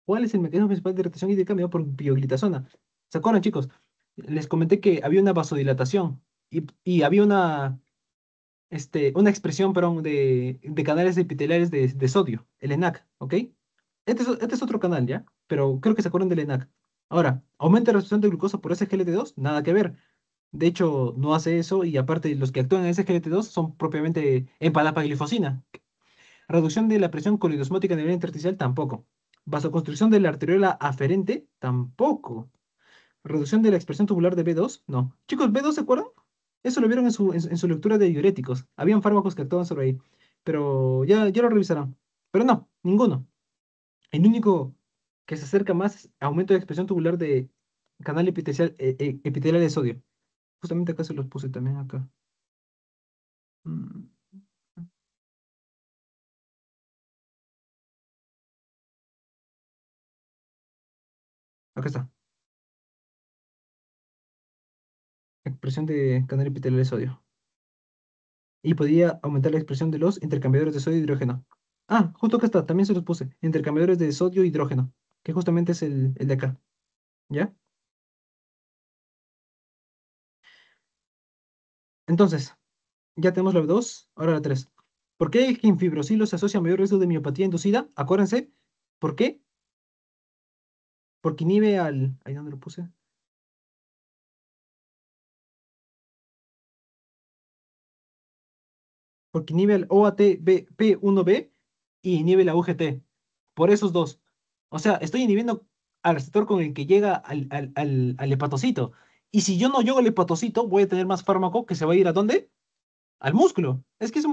¿Cuál es el mecanismo principal de retención hídrica mediado por bioglitazona? ¿Se acuerdan, chicos? Les comenté que había una vasodilatación y había una expresión, perdón, de canales epiteliales de sodio, el ENaC, ¿ok? Este es otro canal, ¿ya? Pero creo que se acuerdan del ENaC. Ahora, ¿aumenta la absorción de glucosa por SGLT2? Nada que ver. De hecho, no hace eso y aparte los que actúan en SGLT2 son propiamente empalapaglifosina. Reducción de la presión colidosmótica a nivel intersticial, tampoco. Vasoconstricción de la arteriola aferente, tampoco. Reducción de la expresión tubular de B2, no. Chicos, ¿B2 se acuerdan? Eso lo vieron en su lectura de diuréticos. Habían fármacos que actuaban sobre ahí. Pero ya lo revisarán. Pero no, ninguno. El único que se acerca más es aumento de expresión tubular de canal epitelial de sodio. Justamente acá se los puse también acá. Mm, Acá está. Expresión de canal epitelial de sodio. Y podía aumentar la expresión de los intercambiadores de sodio y hidrógeno. Ah, justo acá está, también se los puse. Intercambiadores de sodio y hidrógeno, que justamente es el de acá. ¿Ya? Entonces, ya tenemos la 2, ahora la 3. ¿Por qué el ginfibrosilo se asocia a mayor riesgo de miopatía inducida? Acuérdense. ¿Por qué? Porque inhibe al... ¿Ahí dónde lo puse? Porque inhibe al OATP1B y inhibe la UGT. Por esos dos. O sea, estoy inhibiendo al receptor con el que llega al hepatocito. Y si yo no llego al hepatocito, voy a tener más fármaco que se va a ir ¿a dónde? Al músculo. Es que es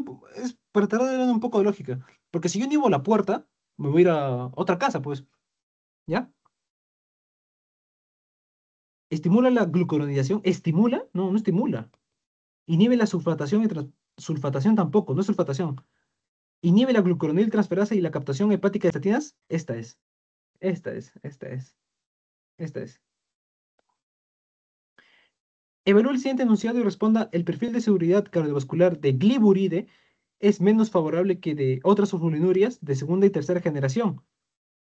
para tratar de dar un poco de lógica. Porque si yo inhibo la puerta, me voy a ir a otra casa, pues. ¿Ya? ¿Estimula la glucuronidación? ¿Estimula? No, no estimula. Inhibe la sulfatación y sulfatación tampoco, no es sulfatación. Inhibe la glucuronil transferasa y la captación hepática de estatinas. Esta es. Esta es. Esta es. Esta es. Evalúa el siguiente enunciado y responda: el perfil de seguridad cardiovascular de gliburide es menos favorable que de otras sulfonurias de segunda y tercera generación.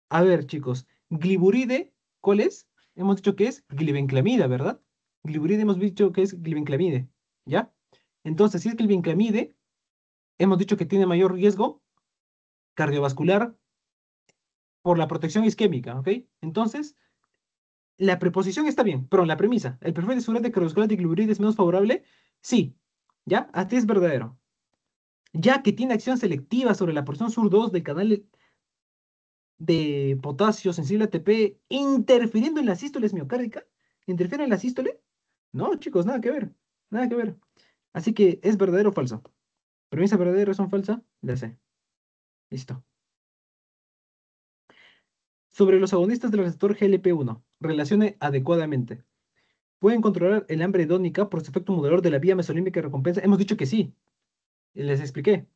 A ver, chicos, gliburide, ¿cuál es? Hemos dicho que es glibenclamida, ¿verdad? Gliburide hemos dicho que es glibenclamide, ¿ya? Entonces, si es glibenclamide, hemos dicho que tiene mayor riesgo cardiovascular por la protección isquémica, ¿ok? Entonces, la preposición está bien, pero la premisa, ¿el perfil de seguridad cardiovascular de gliburide es menos favorable? Sí, ¿ya? Así es verdadero. Ya que tiene acción selectiva sobre la porción sur 2 del canal de potasio sensible a ATP, interfiriendo en la sístole miocárdica. ¿Interfiere en la sístole? No, chicos, nada que ver. Nada que ver. Así que, ¿es verdadero o falso? Premisa verdadera, razón falsa, la sé. Listo. Sobre los agonistas del receptor GLP-1, relacione adecuadamente. ¿Pueden controlar el hambre hedónica por su efecto modulador de la vía mesolímbica y recompensa? Hemos dicho que sí. Les expliqué.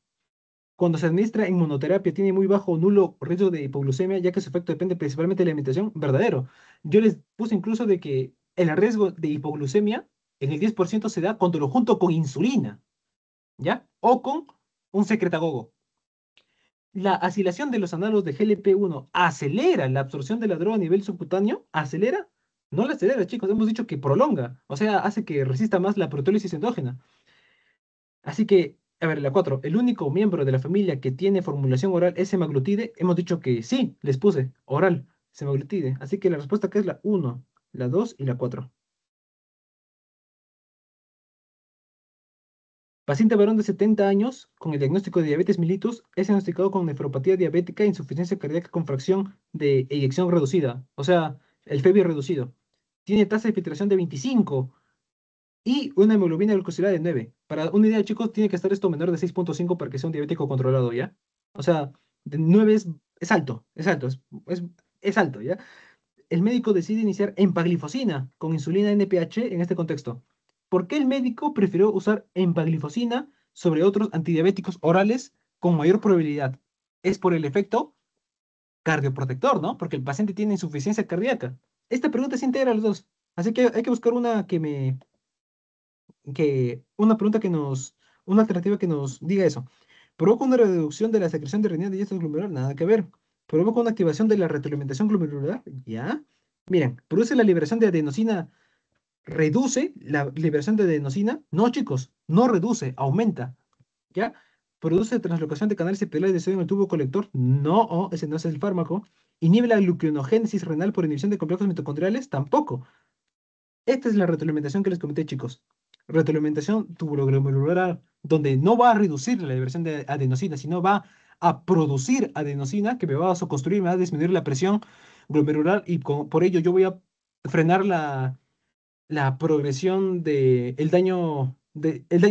Cuando se administra en monoterapia tiene muy bajo o nulo riesgo de hipoglucemia, ya que su efecto depende principalmente de la alimentación. Verdadero. Yo les puse incluso de que el riesgo de hipoglucemia en el 10% se da cuando lo junto con insulina, ¿ya? O con un secretagogo. La acilación de los análogos de GLP-1 acelera la absorción de la droga a nivel subcutáneo. ¿Acelera? No la acelera, chicos. Hemos dicho que prolonga. O sea, hace que resista más la proteólisis endógena. Así que, a ver, la 4. El único miembro de la familia que tiene formulación oral es semaglutide. Hemos dicho que sí, les puse oral, semaglutide. Así que la respuesta acá es la 1, la 2 y la 4. Paciente varón de 70 años con el diagnóstico de diabetes mellitus es diagnosticado con nefropatía diabética e insuficiencia cardíaca con fracción de eyección reducida, o sea, el FEBI reducido. Tiene tasa de filtración de 25 y una hemoglobina glucosilada de 9. Para una idea, chicos, tiene que estar esto menor de 6,5 para que sea un diabético controlado, ¿ya? O sea, de 9 es alto, es, es alto, ¿ya? El médico decide iniciar empaglifosina con insulina NPH en este contexto. ¿Por qué el médico prefirió usar empaglifosina sobre otros antidiabéticos orales con mayor probabilidad? Es por el efecto cardioprotector, ¿no? Porque el paciente tiene insuficiencia cardíaca. Esta pregunta se integra a los dos. Así que hay que buscar una una pregunta una alternativa que nos diga eso. ¿Provoca una reducción de la secreción de renina de diéster glomerular? Nada que ver. ¿Provoca una activación de la retroalimentación glomerular? Ya. Miren, ¿produce la liberación de adenosina? ¿Reduce la liberación de adenosina? No, chicos, no reduce, aumenta. ¿Ya? ¿Produce translocación de canales epiteliales de sodio en el tubo colector? No, ese no es el fármaco. ¿Inhibe la gluconeogénesis renal por inhibición de complejos mitocondriales? Tampoco. Esta es la retroalimentación que les comenté, chicos. Retroalimentación tubuloglomerular, donde no va a reducir la liberación de adenosina, sino va a producir adenosina que me va a vasoconstruir, me va a disminuir la presión glomerular y por ello yo voy a frenar la progresión el daño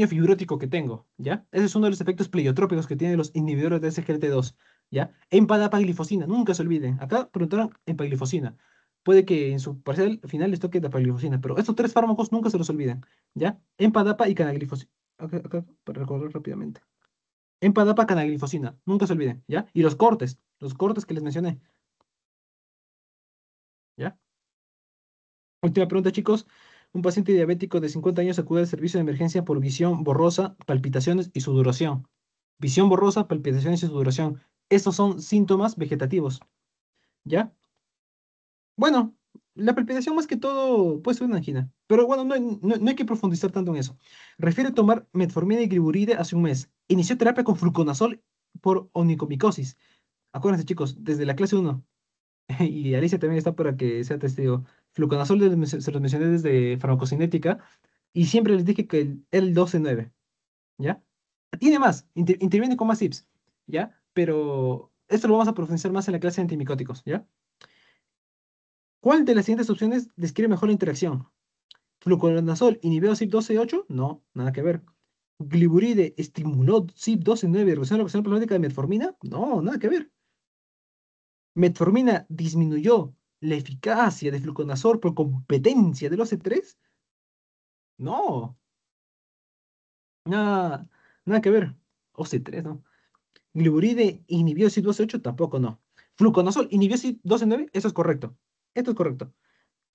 fibrótico que tengo, ¿ya? Ese es uno de los efectos pleiotrópicos que tienen los inhibidores de SGLT2, ¿ya? Empadapaglifosina, nunca se olviden. Acá preguntaron empaglifosina. Puede que en su parcial final les toque dapaglifosina, pero estos tres fármacos nunca se los olviden, ¿ya? Empadapa y canaglifosina. acá, para recordar rápidamente. Empadapa canaglifosina, nunca se olviden, ¿ya? Y los cortes que les mencioné, ¿ya? Última pregunta, chicos. Un paciente diabético de 50 años acude al servicio de emergencia por visión borrosa, palpitaciones y sudoración. Visión borrosa, palpitaciones y sudoración. Estos son síntomas vegetativos, ¿ya? Bueno, la palpitación más que todo puede ser una angina, pero bueno, no hay que profundizar tanto en eso. Refiere tomar metformina y gliburide hace un mes. Inició terapia con fluconazol por onicomicosis. Acuérdense, chicos, desde la clase uno. Y Alicia también está para que sea testigo. Fluconazol se los mencioné desde farmacocinética y siempre les dije que era el 12-9, ¿ya? Tiene más, interviene con más tips, ¿ya? Pero esto lo vamos a profundizar más en la clase de antimicóticos, ¿ya? ¿Cuál de las siguientes opciones describe mejor la interacción? ¿Fluconazol inhibió CYP12-8? No, nada que ver. ¿Gliburide estimuló CYP12-9 y redució la acción problemática de metformina? No, nada que ver. ¿Metformina disminuyó la eficacia de fluconazol por competencia del OC3? No, nada, nada que ver. OC3, ¿no? ¿Gliburide inhibió CYP12-8? Tampoco, no. ¿Fluconazol inhibió CYP12-9? Eso es correcto. Esto es correcto.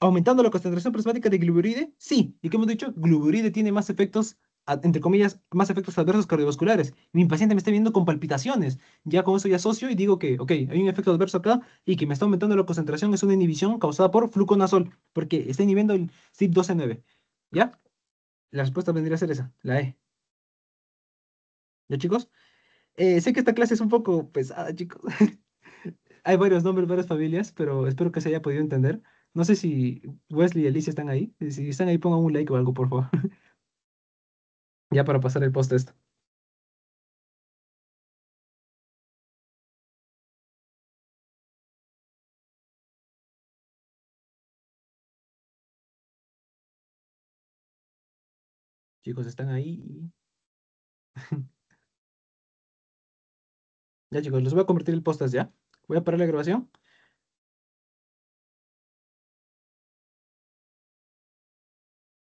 ¿Aumentando la concentración plasmática de gliburide? Sí. ¿Y qué hemos dicho? Gliburide tiene más efectos, entre comillas, más efectos adversos cardiovasculares. Mi paciente me está viendo con palpitaciones. Ya con eso ya asocio y digo que, ok, hay un efecto adverso acá y que me está aumentando la concentración es una inhibición causada por fluconazol, porque está inhibiendo el CYP12-9. ¿Ya? La respuesta vendría a ser esa, la E. ¿Ya, chicos? Sé que esta clase es un poco pesada, chicos. Hay varios nombres, varias familias, pero espero que se haya podido entender. No sé si Wesley y Alicia están ahí. Si están ahí, pongan un like o algo, por favor. Ya para pasar el post-test. Chicos, están ahí. Ya, chicos, les voy a convertir el post-test ya. Voy a parar la grabación